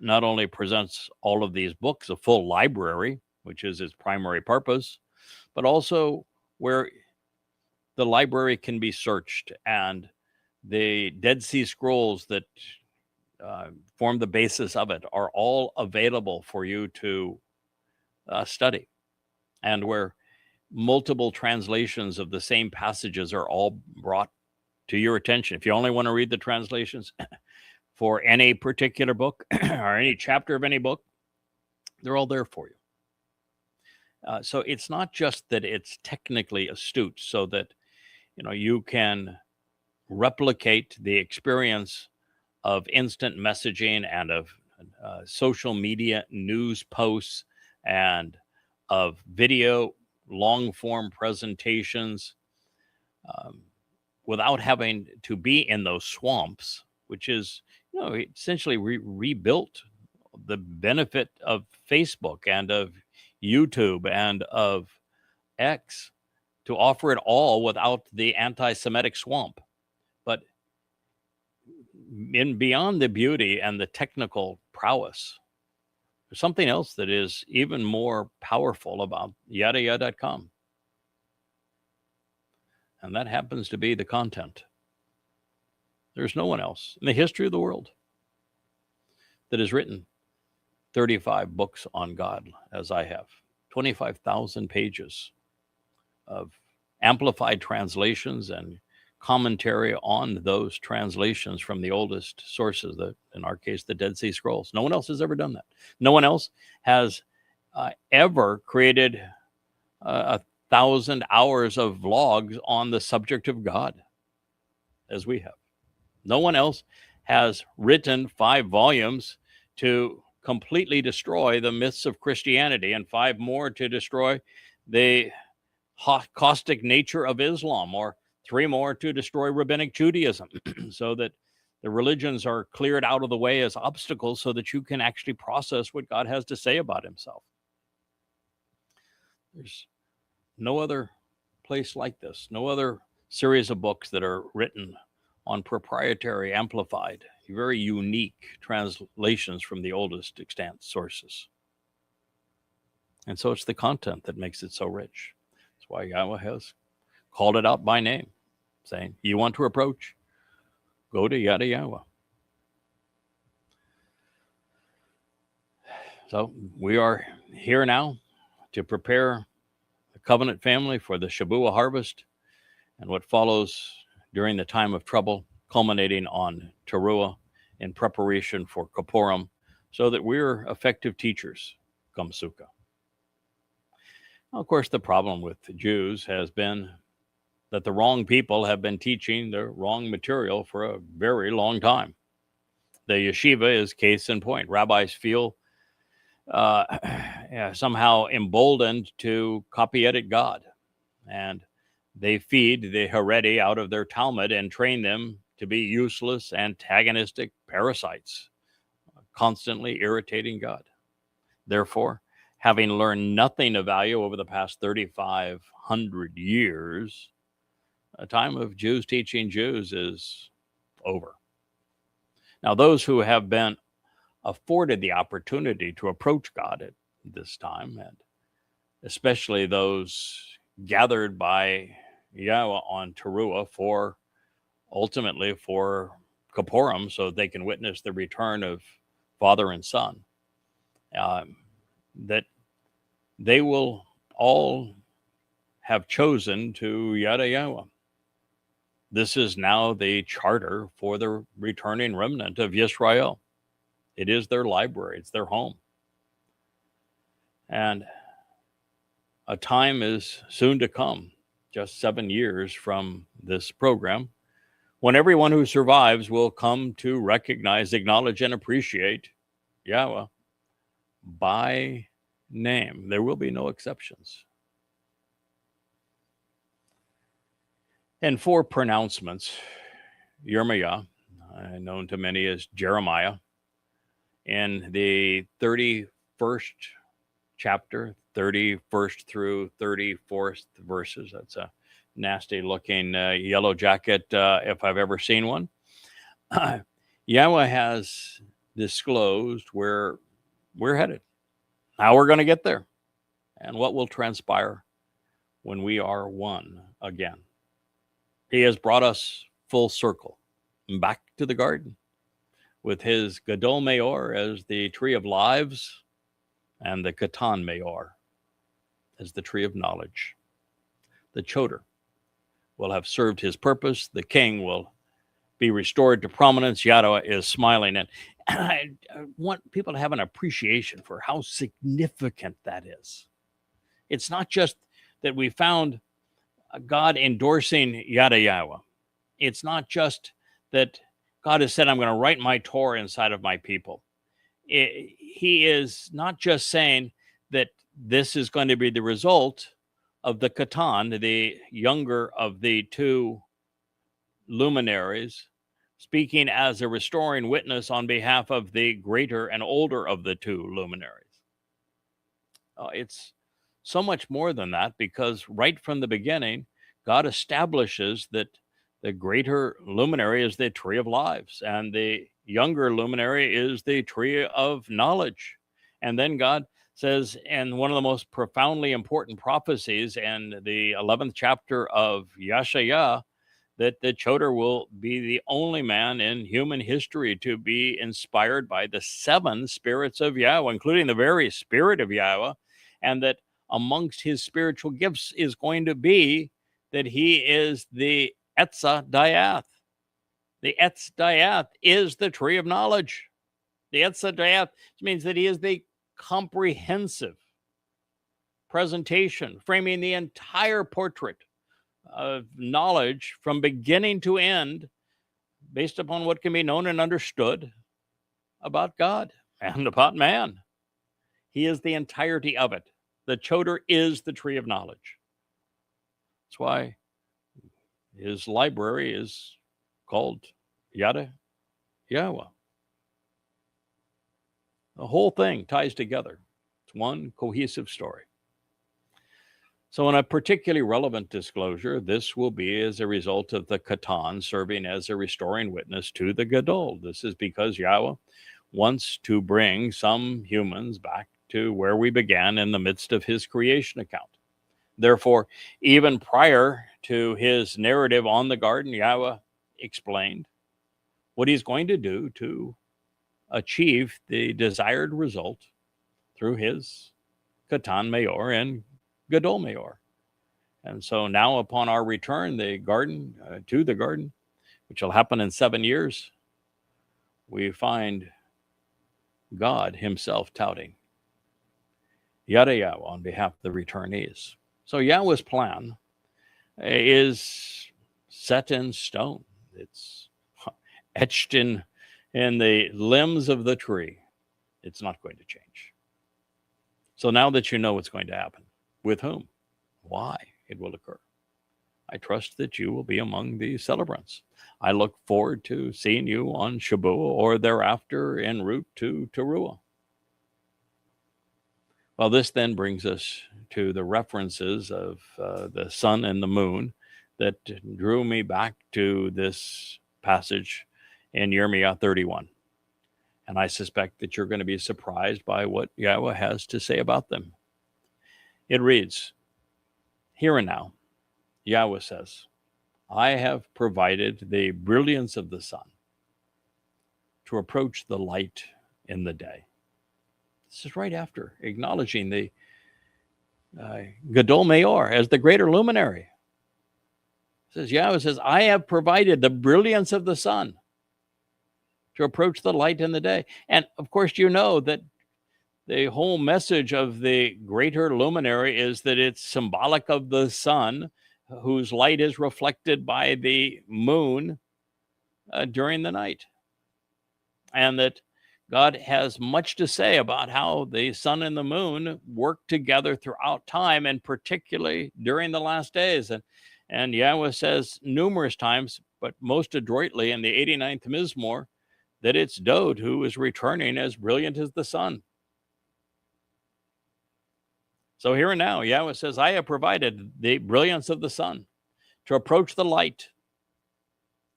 not only presents all of these books, a full library, which is its primary purpose, but also where the library can be searched, and the Dead Sea Scrolls that form the basis of it are all available for you to study, and where multiple translations of the same passages are all brought to your attention. If you only want to read the translations for any particular book or any chapter of any book, they're all there for you. So it's not just that it's technically astute, so that you can replicate the experience of instant messaging and of social media news posts and of video long form presentations without having to be in those swamps, which is essentially rebuilt the benefit of Facebook and of YouTube and of X to offer it all without the anti-Semitic swamp. But beyond the beauty and the technical prowess, there's something else that is even more powerful about yadayah.com. And that happens to be the content. There's no one else in the history of the world that has written 35 books on God as I have, 25,000 pages of amplified translations and commentary on those translations from the oldest sources, in our case, the Dead Sea Scrolls. No one else has ever done that. No one else has ever created 1,000 hours of vlogs on the subject of God as we have. No one else has written 5 volumes to completely destroy the myths of Christianity and 5 more to destroy the caustic nature of Islam, or 3 more to destroy rabbinic Judaism, so that the religions are cleared out of the way as obstacles so that you can actually process what God has to say about himself. There's no other place like this, no other series of books that are written on proprietary, amplified, very unique translations from the oldest extant sources. And so it's the content that makes it so rich. That's why Yahowah has called it out by name, saying, you want to approach, go to Yada Yahowah. So we are here now to prepare the covenant family for the Shabua harvest and what follows during the time of trouble, culminating on Teruah in preparation for Kippurim, so that we're effective teachers come sukkah. Of course, the problem with the Jews has been that the wrong people have been teaching the wrong material for a very long time. The yeshiva is case in point. Rabbis feel somehow emboldened to copy edit God, and they feed the Haredi out of their Talmud and train them to be useless, antagonistic parasites, constantly irritating God. Therefore, having learned nothing of value over the past 3,500 years, a time of Jews teaching Jews is over. Now, those who have been afforded the opportunity to approach God at this time, and especially those gathered by Yahowah on Teruah ultimately for Kippurim, so they can witness the return of Father and Son, that they will all have chosen to Yada Yahowah. This is now the charter for the returning remnant of Yisrael. It is their library. It's their home. And a time is soon to come, just 7 years from this program, when everyone who survives will come to recognize, acknowledge, and appreciate Yahowah by name. There will be no exceptions. And 4 pronouncements, Yirmeyah, known to many as Jeremiah, in the 31st chapter, 31st through 34th verses. That's a nasty looking yellow jacket if I've ever seen one. Yahowah has disclosed where we're headed, how we're going to get there, and what will transpire when we are one again. He has brought us full circle back to the garden with his Gadowl Ma'owr as the tree of lives and the Qatan Ma'owr as the tree of knowledge. The Towrah will have served his purpose. The king will be restored to prominence. Yahowah is smiling. And I want people to have an appreciation for how significant that is. It's not just that we found God endorsing Yada Yahowah. It's not just that God has said, I'm going to write my Torah inside of my people. He is not just saying that this is going to be the result of the Qatan, the younger of the 2 luminaries, speaking as a restoring witness on behalf of the greater and older of the 2 luminaries. It's so much more than that, because right from the beginning, God establishes that the greater luminary is the tree of lives, and the younger luminary is the tree of knowledge. And then God says, in one of the most profoundly important prophecies in the 11th chapter of Yeshayahu, that the Towrah will be the only man in human history to be inspired by the 7 spirits of Yahowah, including the very spirit of Yahowah, and that amongst his spiritual gifts is going to be that he is the Etza Dayath. The Etz Dayath is the tree of knowledge. The Etza Dayath means that he is the comprehensive presentation, framing the entire portrait of knowledge from beginning to end, based upon what can be known and understood about God and about man. He is the entirety of it. The Towrah is the tree of knowledge. That's why his library is called Yada Yahowah. The whole thing ties together. It's one cohesive story. So in a particularly relevant disclosure, this will be as a result of the Qatan serving as a restoring witness to the Gadowl. This is because Yahowah wants to bring some humans back to where we began in the midst of his creation account. Therefore, even prior to his narrative on the garden, Yahowah explained what he's going to do to achieve the desired result through his Qatan Ma'owr and Gadowl Ma'owr. And so now, upon our return to the garden, which will happen in 7 years, we find God himself touting, Yada Yahowah on behalf of the returnees. So Yahweh's plan is set in stone. It's etched in the limbs of the tree. It's not going to change. So now that you know what's going to happen, with whom, why it will occur, I trust that you will be among the celebrants. I look forward to seeing you on Shabuah or thereafter en route to Teruah. Well, this then brings us to the references of the sun and the moon that drew me back to this passage in Yirmeyah 31. And I suspect that you're going to be surprised by what Yahweh has to say about them. It reads, "Here and now, Yahweh says, I have provided the brilliance of the sun to approach the light in the day." This is right after acknowledging the Gadowl Ma'owr as the greater luminary. It says, Yahweh says, I have provided the brilliance of the sun to approach the light in the day. And of course, you know that the whole message of the greater luminary is that it's symbolic of the sun, whose light is reflected by the moon during the night. And that God has much to say about how the sun and the moon work together throughout time, and particularly during the last days. And Yahweh says numerous times, but most adroitly in the 89th Mizmor, that it's Dod who is returning as brilliant as the sun. So here and now, Yahweh says, I have provided the brilliance of the sun to approach the light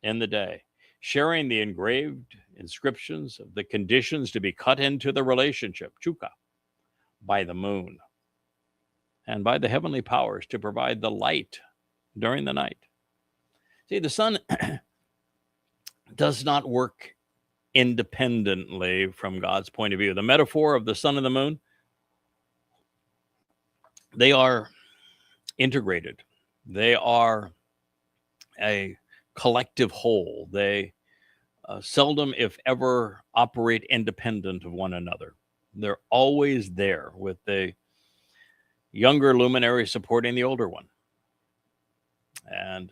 in the day, sharing the engraved inscriptions of the conditions to be cut into the relationship, chukah, by the moon and by the heavenly powers to provide the light during the night. See, the sun does not work independently from God's point of view. The metaphor of the sun and the moon, they are integrated. They are a collective whole. They seldom, if ever, operate independent of one another. They're always there, with the younger luminary supporting the older one. And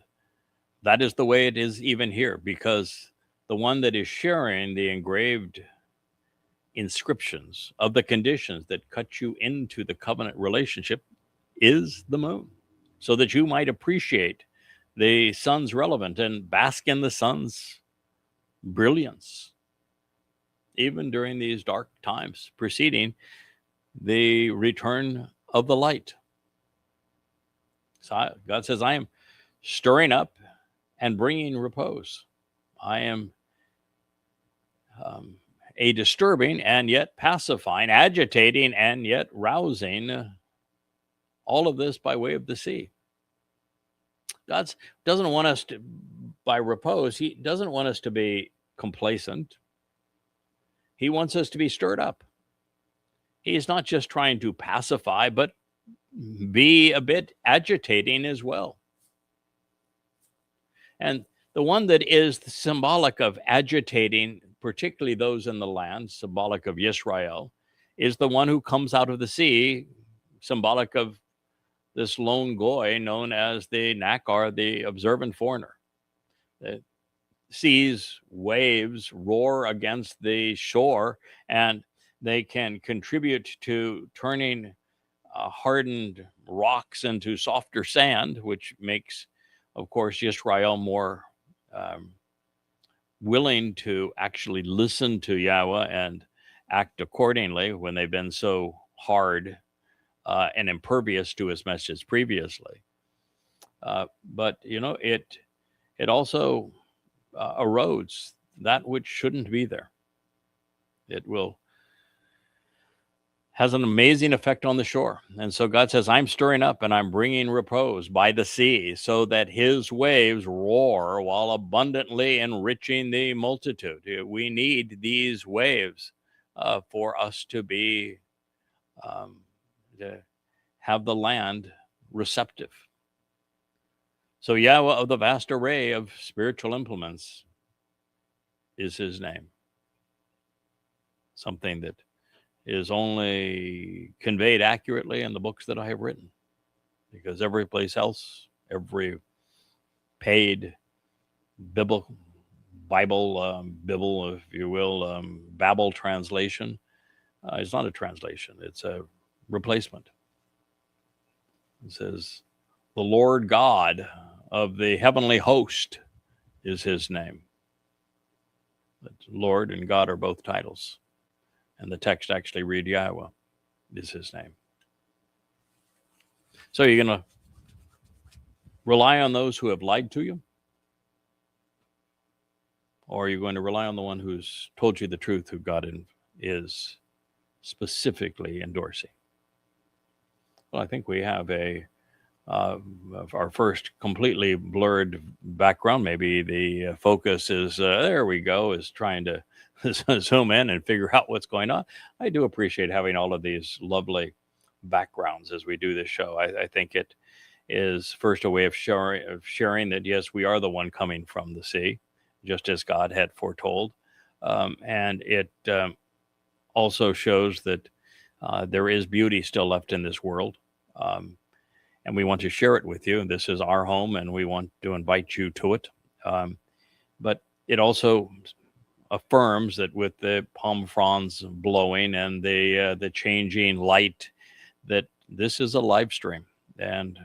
that is the way it is even here, because the one that is sharing the engraved inscriptions of the conditions that cut you into the covenant relationship is the moon, so that you might appreciate the sun's relevance and bask in the sun's brilliance, even during these dark times preceding the return of the light. So God says, I am stirring up and bringing repose. I am a disturbing and yet pacifying, agitating and yet rousing, all of this by way of the sea. God doesn't want us to, by repose, he doesn't want us to be complacent. He wants us to be stirred up. He's not just trying to pacify, but be a bit agitating as well. And the one that is symbolic of agitating, particularly those in the land, symbolic of Yisrael, is the one who comes out of the sea, symbolic of this lone goy known as the Nakar, the observant foreigner. The seas, waves roar against the shore, and they can contribute to turning hardened rocks into softer sand, which makes, of course, Yisrael more willing to actually listen to Yahweh and act accordingly when they've been so hard and impervious to his message previously. But, it also erodes that which shouldn't be there. It has an amazing effect on the shore. And so God says, I'm stirring up and I'm bringing repose by the sea, so that his waves roar while abundantly enriching the multitude. We need these waves for us to be, to have the land receptive. So Yahweh of the vast array of spiritual implements is his name. Something that is only conveyed accurately in the books that I have written, because every place else, every paid Bible, if you will, Babel translation, is not a translation. It's a replacement. It says, the Lord God of the heavenly host is his name. But Lord and God are both titles. And the text actually read Yahowah is his name. So you're going to rely on those who have lied to you? Or are you going to rely on the one who's told you the truth, who God is specifically endorsing? Well, I think we have our first completely blurred background. Maybe the focus is, there we go, is trying to zoom in and figure out what's going on. I do appreciate having all of these lovely backgrounds as we do this show. I think it is first a way of sharing that, yes, we are the one coming from the sea, just as God had foretold. And it also shows that there is beauty still left in this world. And we want to share it with you. This is our home, and we want to invite you to it. But it also affirms that with the palm fronds blowing and the changing light, that this is a live stream. And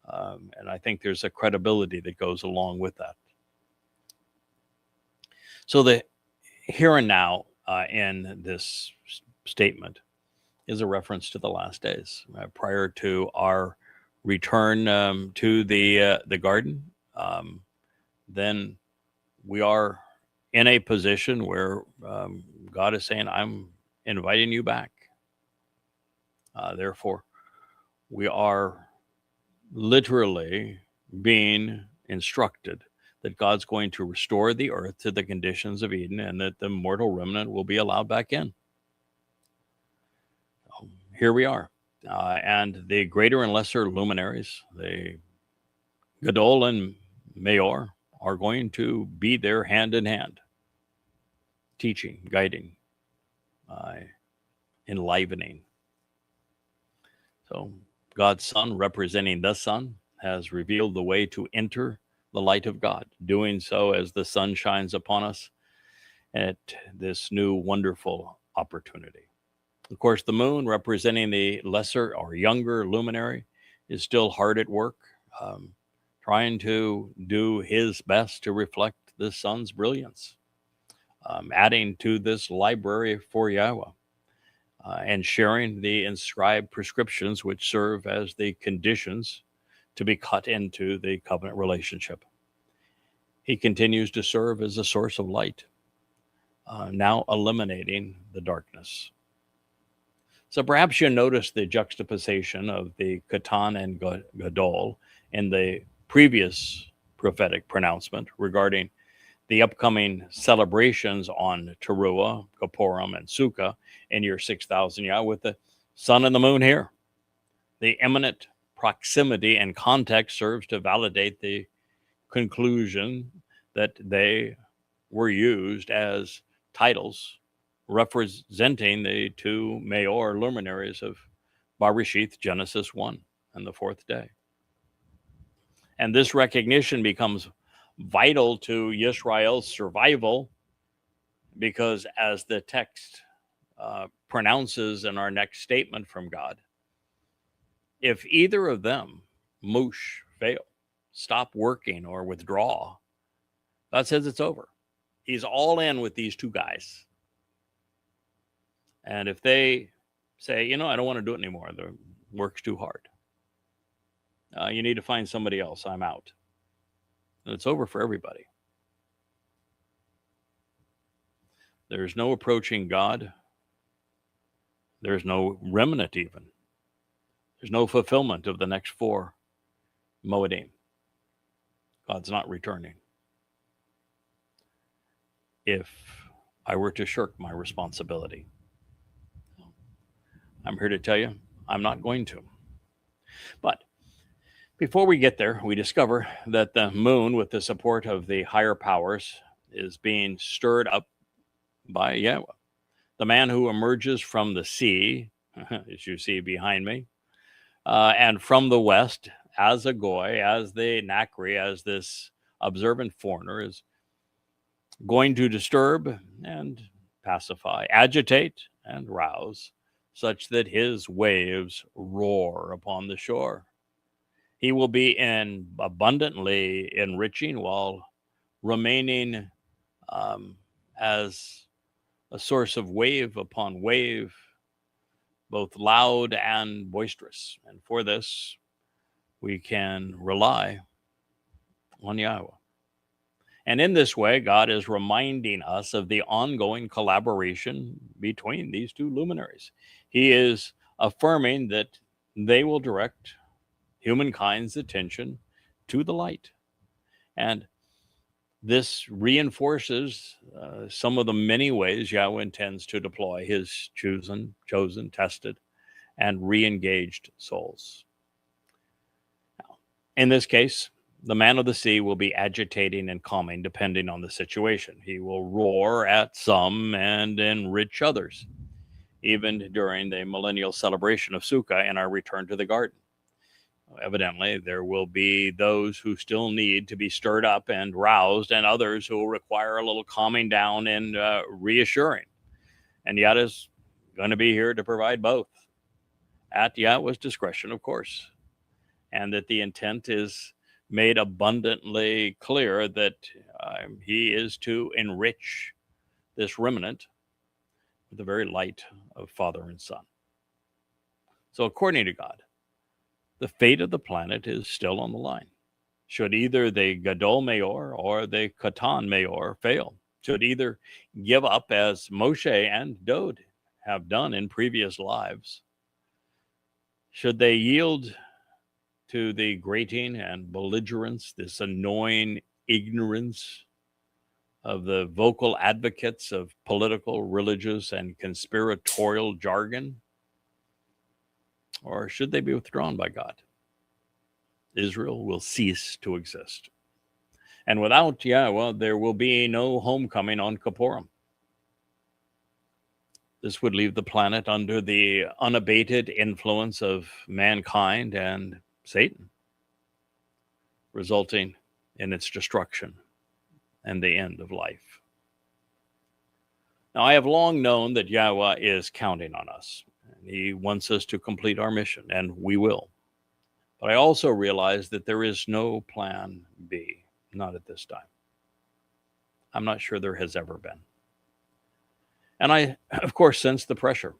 I think there's a credibility that goes along with that. So the here and now in this statement is a reference to the last days, prior to our return to the garden. Then we are in a position where God is saying, I'm inviting you back. Therefore, we are literally being instructed that God's going to restore the earth to the conditions of Eden, and that the mortal remnant will be allowed back in. Here we are. And the greater and lesser luminaries, the Gadowl and Ma'owr, are going to be there hand in hand, teaching, guiding, enlivening. So God's Son, representing the Son, has revealed the way to enter the light of God, doing so as the sun shines upon us at this new wonderful opportunity. Of course, the moon, representing the lesser or younger luminary, is still hard at work, trying to do his best to reflect the sun's brilliance, adding to this library for Yahowah, and sharing the inscribed prescriptions which serve as the conditions to be cut into the covenant relationship. He continues to serve as a source of light, now eliminating the darkness. So perhaps you notice the juxtaposition of the Qatan and Gadowl in the previous prophetic pronouncement regarding the upcoming celebrations on Teruah, Kippurim, and Sukkah in year 6000 Yah, with the sun and the moon here. The imminent proximity and context serves to validate the conclusion that they were used as titles representing the two Ma'owr luminaries of Bereshith, Genesis 1, and the fourth day. And this recognition becomes vital to Yisrael's survival, because as the text pronounces in our next statement from God, if either of them, Moshe, fail, stop working, or withdraw, God says it's over. He's all in with these two guys. And if they say, I don't want to do it anymore, the work's too hard, you need to find somebody else, I'm out, and it's over for everybody. There's no approaching God. There's no remnant even. There's no fulfillment of the next 4 Mow'ed. God's not returning. If I were to shirk my responsibility, I'm here to tell you, I'm not going to. But before we get there, we discover that the moon, with the support of the higher powers, is being stirred up by Yahowah. the man who emerges from the sea, as you see behind me, and from the west as a goy, as the Nakri, as this observant foreigner, is going to disturb and pacify, agitate and rouse, such that his waves roar upon the shore. He will be abundantly enriching while remaining as a source of wave upon wave, both loud and boisterous. And for this, we can rely on Yahowah. And in this way, God is reminding us of the ongoing collaboration between these two luminaries. He is affirming that they will direct humankind's attention to the light. And this reinforces some of the many ways Yahowah intends to deploy his chosen, tested, and re-engaged souls. Now, in this case, the man of the sea will be agitating and calming depending on the situation. He will roar at some and enrich others, even during the millennial celebration of Sukkah and our return to the garden. Evidently, there will be those who still need to be stirred up and roused, and others who will require a little calming down and reassuring. And Yada's going to be here to provide both, at Yahowah's discretion, of course, and that the intent is made abundantly clear that he is to enrich this remnant with the very light of Father and Son. So according to God, the fate of the planet is still on the line. Should either the Gadowl Ma'owr or the Qatan Ma'owr fail, should either give up as Moshe and Dode have done in previous lives, should they yield to the grating and belligerence, this annoying ignorance of the vocal advocates of political, religious, and conspiratorial jargon? Or should they be withdrawn by God? Israel will cease to exist. And without Yahowah, there will be no homecoming on Kippurim. This would leave the planet under the unabated influence of mankind and Satan, resulting in its destruction and the end of life. Now, I have long known that Yahowah is counting on us. He wants us to complete our mission, and we will. But I also realize that there is no plan B, not at this time. I'm not sure there has ever been. And I, of course, sense the pressure.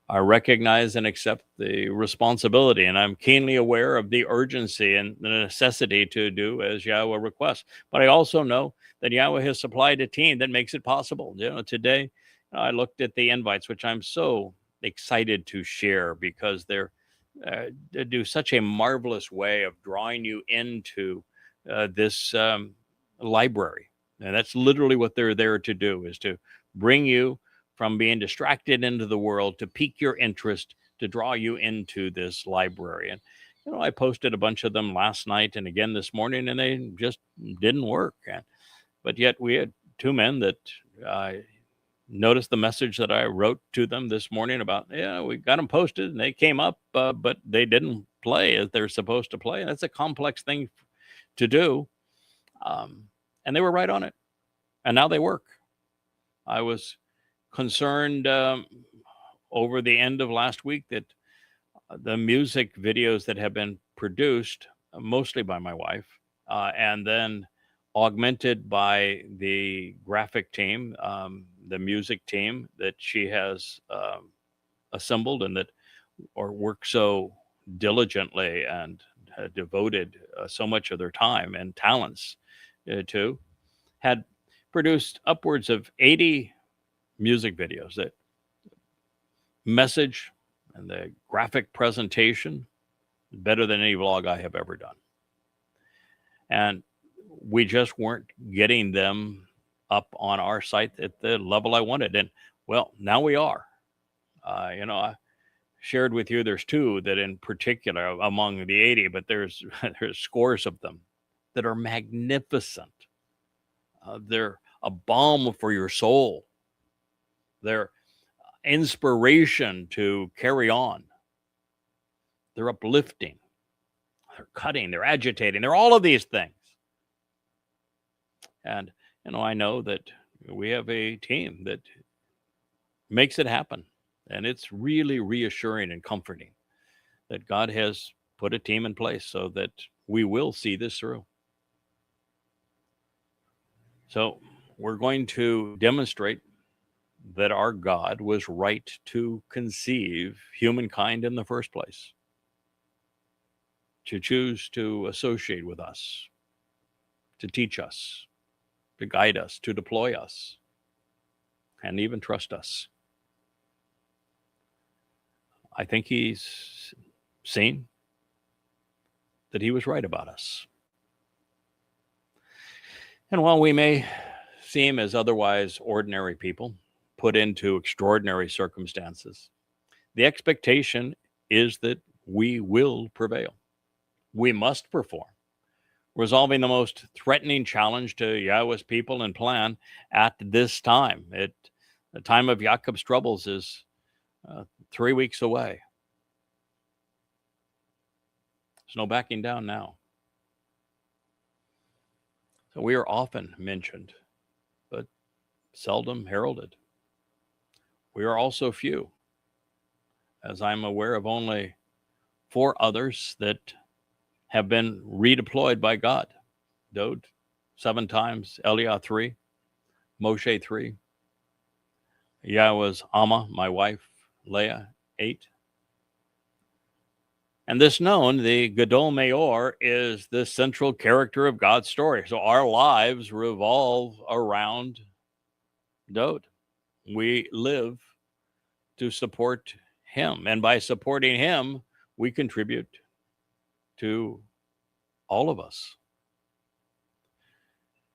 I recognize and accept the responsibility, and I'm keenly aware of the urgency and the necessity to do as Yahowah requests. But I also know that Yahowah has supplied a team that makes it possible. Today I looked at the invites, which I'm so excited to share because they do such a marvelous way of drawing you into this library. And that's literally what they're there to do, is to bring you from being distracted into the world, to pique your interest, to draw you into this library. And, I posted a bunch of them last night and again this morning, and they just didn't work. But yet we had two men that noticed the message that I wrote to them this morning about, we got them posted and they came up, but they didn't play as they're supposed to play. And that's a complex thing to do. And they were right on it. And now they work. I was concerned over the end of last week that the music videos that have been produced, mostly by my wife, and then augmented by the graphic team, the music team that she has assembled and that worked so diligently and devoted so much of their time and talents to, had produced upwards of 80 music videos. That message and the graphic presentation better than any vlog I have ever done. And we just weren't getting them up on our site at the level I wanted. And well, now we are. I shared with you, there's two that in particular among the 80, but there's scores of them that are magnificent. They're a balm for your soul. They're inspiration to carry on. They're uplifting, they're cutting, they're agitating, they're all of these things. And, I know that we have a team that makes it happen. And it's really reassuring and comforting that God has put a team in place so that we will see this through. So we're going to demonstrate that our God was right to conceive humankind in the first place, to choose to associate with us, to teach us, to guide us, to deploy us, and even trust us. I think he's seen that he was right about us. And while we may seem as otherwise ordinary people put into extraordinary circumstances, the expectation is that we will prevail. We must perform, resolving the most threatening challenge to Yahweh's people and plan at this time. The time of Yaakov's troubles is 3 weeks away. There's no backing down now. So we are often mentioned, but seldom heralded. We are also few, as I'm aware of only 4 others that have been redeployed by God. Dode 7 times, Eliah 3, Moshe 3, Yahweh's Amma, my wife, Leah 8. And this known, the Gadowl Ma'owr, is the central character of God's story. So our lives revolve around Dode. We live to support him. And by supporting him, we contribute to all of us.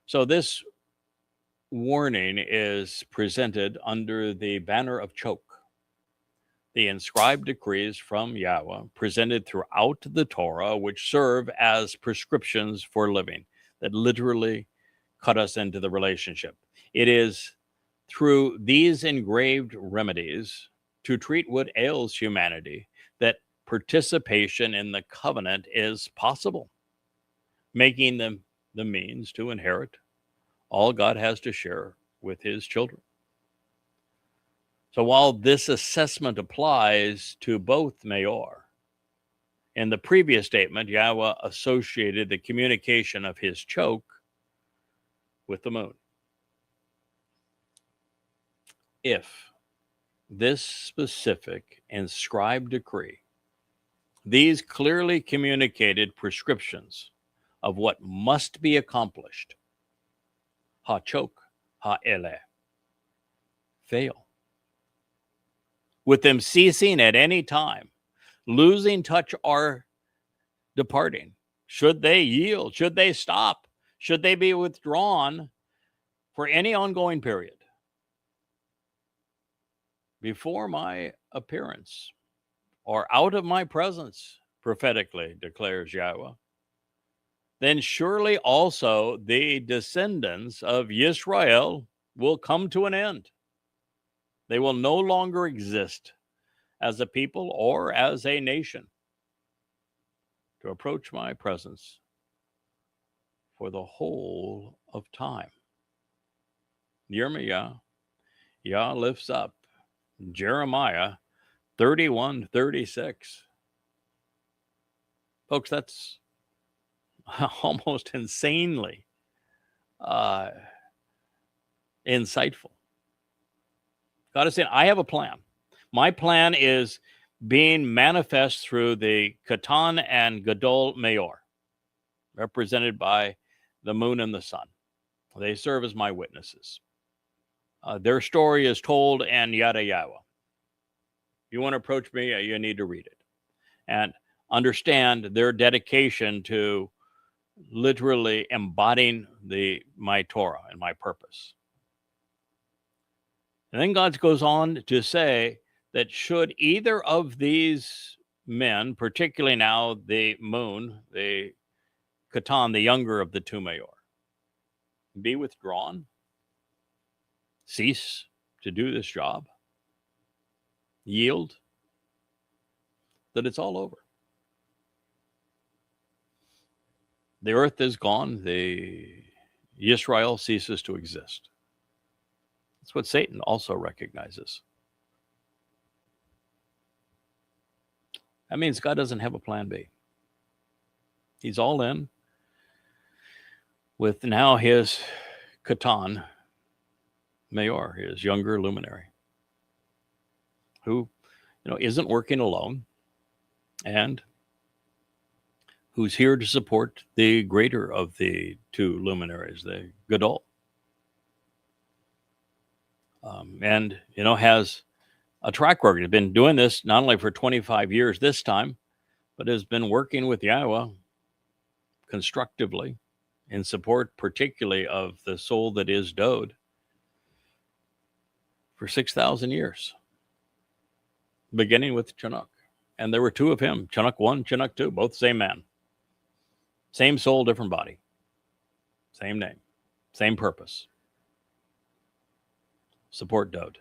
So this warning is presented under the banner of choke. The inscribed decrees from Yahweh presented throughout the Torah, which serve as prescriptions for living, that literally cut us into the relationship. It is through these engraved remedies to treat what ails humanity that participation in the covenant is possible, making them the means to inherit all God has to share with his children. So while this assessment applies to both Ma'owr, in the previous statement, Yahweh associated the communication of his choke with the moon. If this specific inscribed decree, these clearly communicated prescriptions of what must be accomplished, ha-choke, ha-ele, fail, with them ceasing at any time, losing touch or departing, should they yield, should they stop, should they be withdrawn for any ongoing period, before my appearance or out of my presence, prophetically declares Yahweh, then surely also the descendants of Yisrael will come to an end. They will no longer exist as a people or as a nation to approach my presence for the whole of time. Yirmeyah, Yah lifts up Jeremiah 31:36. Folks, that's almost insanely insightful. God is saying, I have a plan. My plan is being manifest through the Qatan and Gadowl Ma'owr, represented by the moon and the sun. They serve as my witnesses. Their story is told in Yada Yahowah. You want to approach me, you need to read it and understand their dedication to literally embodying my Torah and my purpose. And then God goes on to say that should either of these men, particularly now the moon, the Qatan, the younger of the 2 Ma'owr, be withdrawn, cease to do this job, yield, that it's all over. The earth is gone. Israel ceases to exist. That's what Satan also recognizes. That means God doesn't have a plan B. He's all in with now his Qatan Ma'owr, his younger luminary, who, isn't working alone and who's here to support the greater of the two luminaries, the Gadowl. And, has a track record. He's been doing this not only for 25 years this time, but has been working with Yahowah constructively in support, particularly of the soul that is Dowd, for 6,000 years, beginning with Chinook. And there were two of him, Chinook 1, Chinook 2, both same man. Same soul, different body. Same name, same purpose. Support Dowd.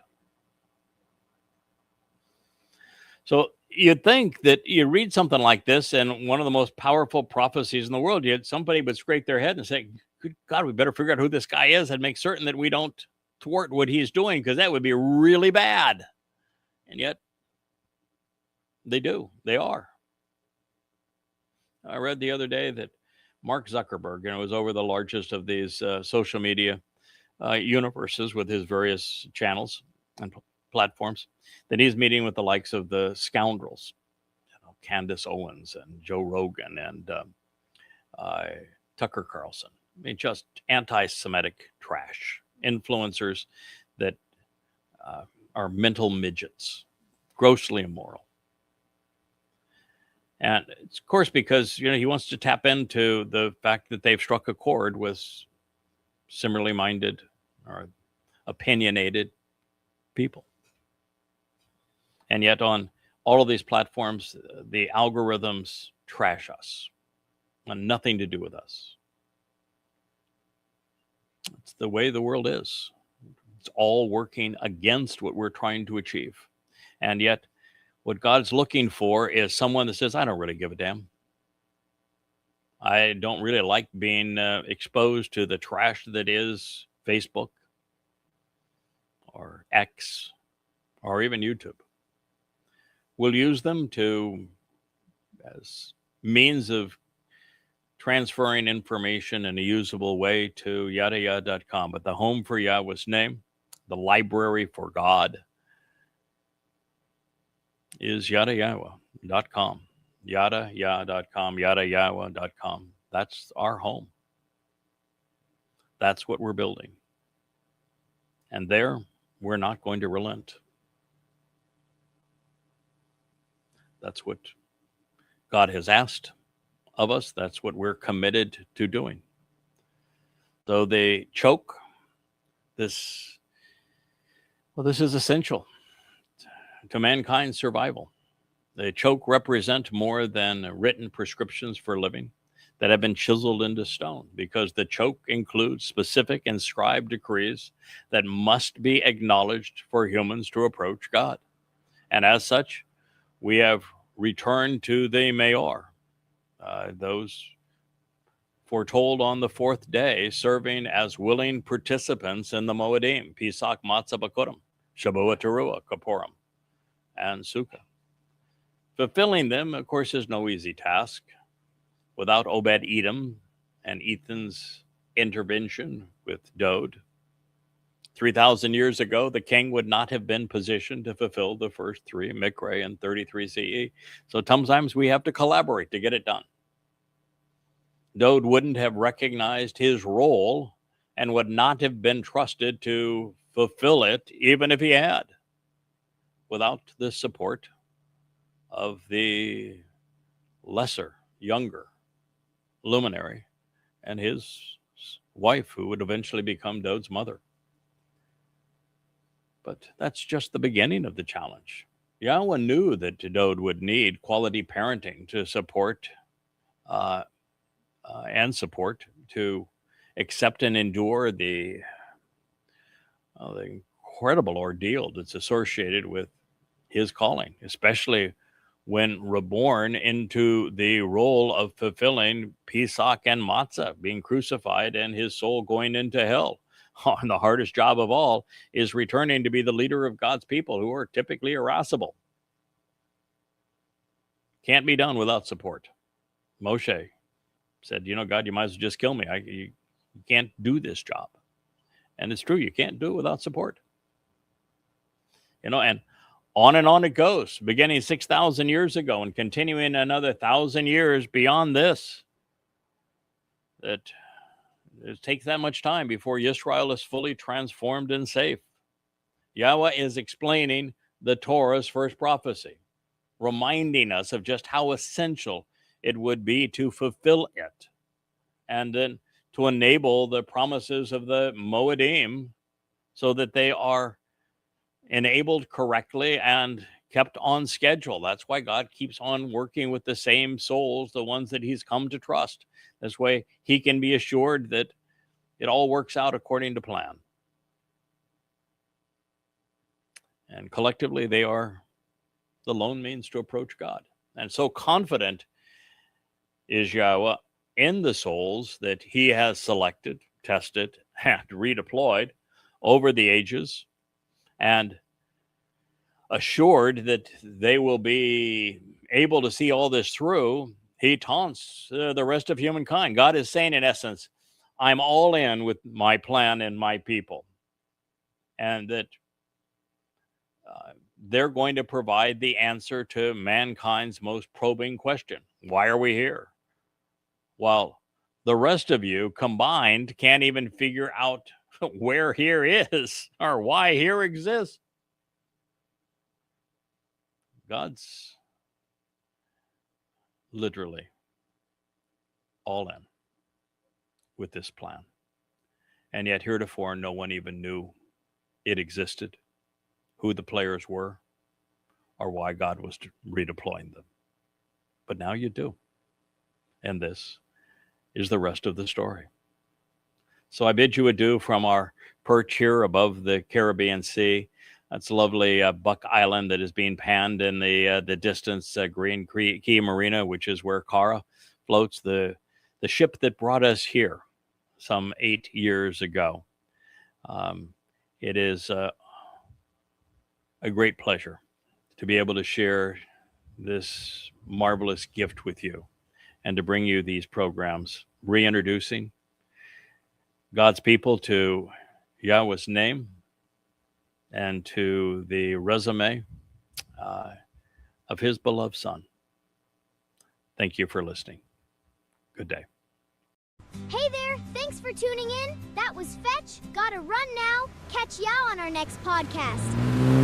So you'd think that you read something like this, and one of the most powerful prophecies in the world, somebody would scrape their head and say, good God, we better figure out who this guy is and make certain that we don't thwart what he's doing, because that would be really bad. And yet, they do. They are. I read the other day that Mark Zuckerberg, was over the largest of these social media universes with his various channels and platforms, that he's meeting with the likes of the scoundrels, Candace Owens and Joe Rogan and Tucker Carlson. I mean, just anti-Semitic trash, influencers that are mental midgets, grossly immoral. And it's, of course, because, he wants to tap into the fact that they've struck a chord with similarly minded or opinionated people. And yet on all of these platforms, the algorithms trash us and nothing to do with us. It's the way the world is. It's all working against what we're trying to achieve. And yet what God's looking for is someone that says, I don't really give a damn. I don't really like being exposed to the trash that is Facebook or X or even YouTube. We'll use them as means of transferring information in a usable way to yadayah.com. But the home for Yahweh's name, the library for God, is yadayahowah.com. Yadayah.com, yadayahowah.com. That's our home. That's what we're building. And there, we're not going to relent. That's what God has asked of us. That's what we're committed to doing. So they choke. This is essential to mankind's survival. The choke represent more than written prescriptions for living that have been chiseled into stone, because the choke includes specific inscribed decrees that must be acknowledged for humans to approach God. And as such, we have returned to the Ma'owr, those foretold on the fourth day, serving as willing participants in the Mow'ed, Pesach, Matzah, Bakurim, Shavua, Teruah, Kappurim, and Sukkah. Fulfilling them, of course, is no easy task. Without Obed-Edom and Ethan's intervention with Dowd, 3,000 years ago, the king would not have been positioned to fulfill the first three, Mikre and 33 CE. So sometimes we have to collaborate to get it done. Dowd wouldn't have recognized his role and would not have been trusted to fulfill it, even if he had, without the support of the lesser, younger luminary and his wife, who would eventually become Dowd's mother. But that's just the beginning of the challenge. Yahowah knew that Dowd would need quality parenting to support to accept and endure the incredible ordeal that's associated with his calling, especially when reborn into the role of fulfilling Pesach and Matzah, being crucified and his soul going into hell. And the hardest job of all is returning to be the leader of God's people, who are typically irascible. Can't be done without support. Moshe said, God, you might as well just kill me. You can't do this job. And it's true, you can't do it without support. And on it goes, beginning 6,000 years ago and continuing another 1,000 years beyond this. That it takes that much time before Yisrael is fully transformed and safe. Yahweh is explaining the Torah's first prophecy, reminding us of just how essential it would be to fulfill it, and then to enable the promises of the Mow'ed so that they are enabled correctly and kept on schedule. That's why God keeps on working with the same souls, the ones that he's come to trust. This way he can be assured that it all works out according to plan. And collectively, they are the lone means to approach God. And so confident is Yahweh in the souls that he has selected, tested, and redeployed over the ages, and assured that they will be able to see all this through. He taunts the rest of humankind. God is saying, in essence, I'm all in with my plan and my people, and that they're going to provide the answer to mankind's most probing question. Why are we here? While the rest of you combined can't even figure out where here is or why here exists. God's literally all in with this plan. And yet heretofore, no one even knew it existed, who the players were, or why God was redeploying them. But now you do. And this is the rest of the story. So I bid you adieu from our perch here above the Caribbean Sea. That's lovely Buck Island that is being panned in the distance, Green Key Marina, which is where Kara floats, the ship that brought us here some 8 years ago. It is a great pleasure to be able to share this marvelous gift with you and to bring you these programs, reintroducing God's people to Yahweh's name and to the resume of his beloved Son. Thank you for listening. Good day. Hey there, thanks for tuning in. That was Fetch. Gotta run now. Catch y'all on our next podcast.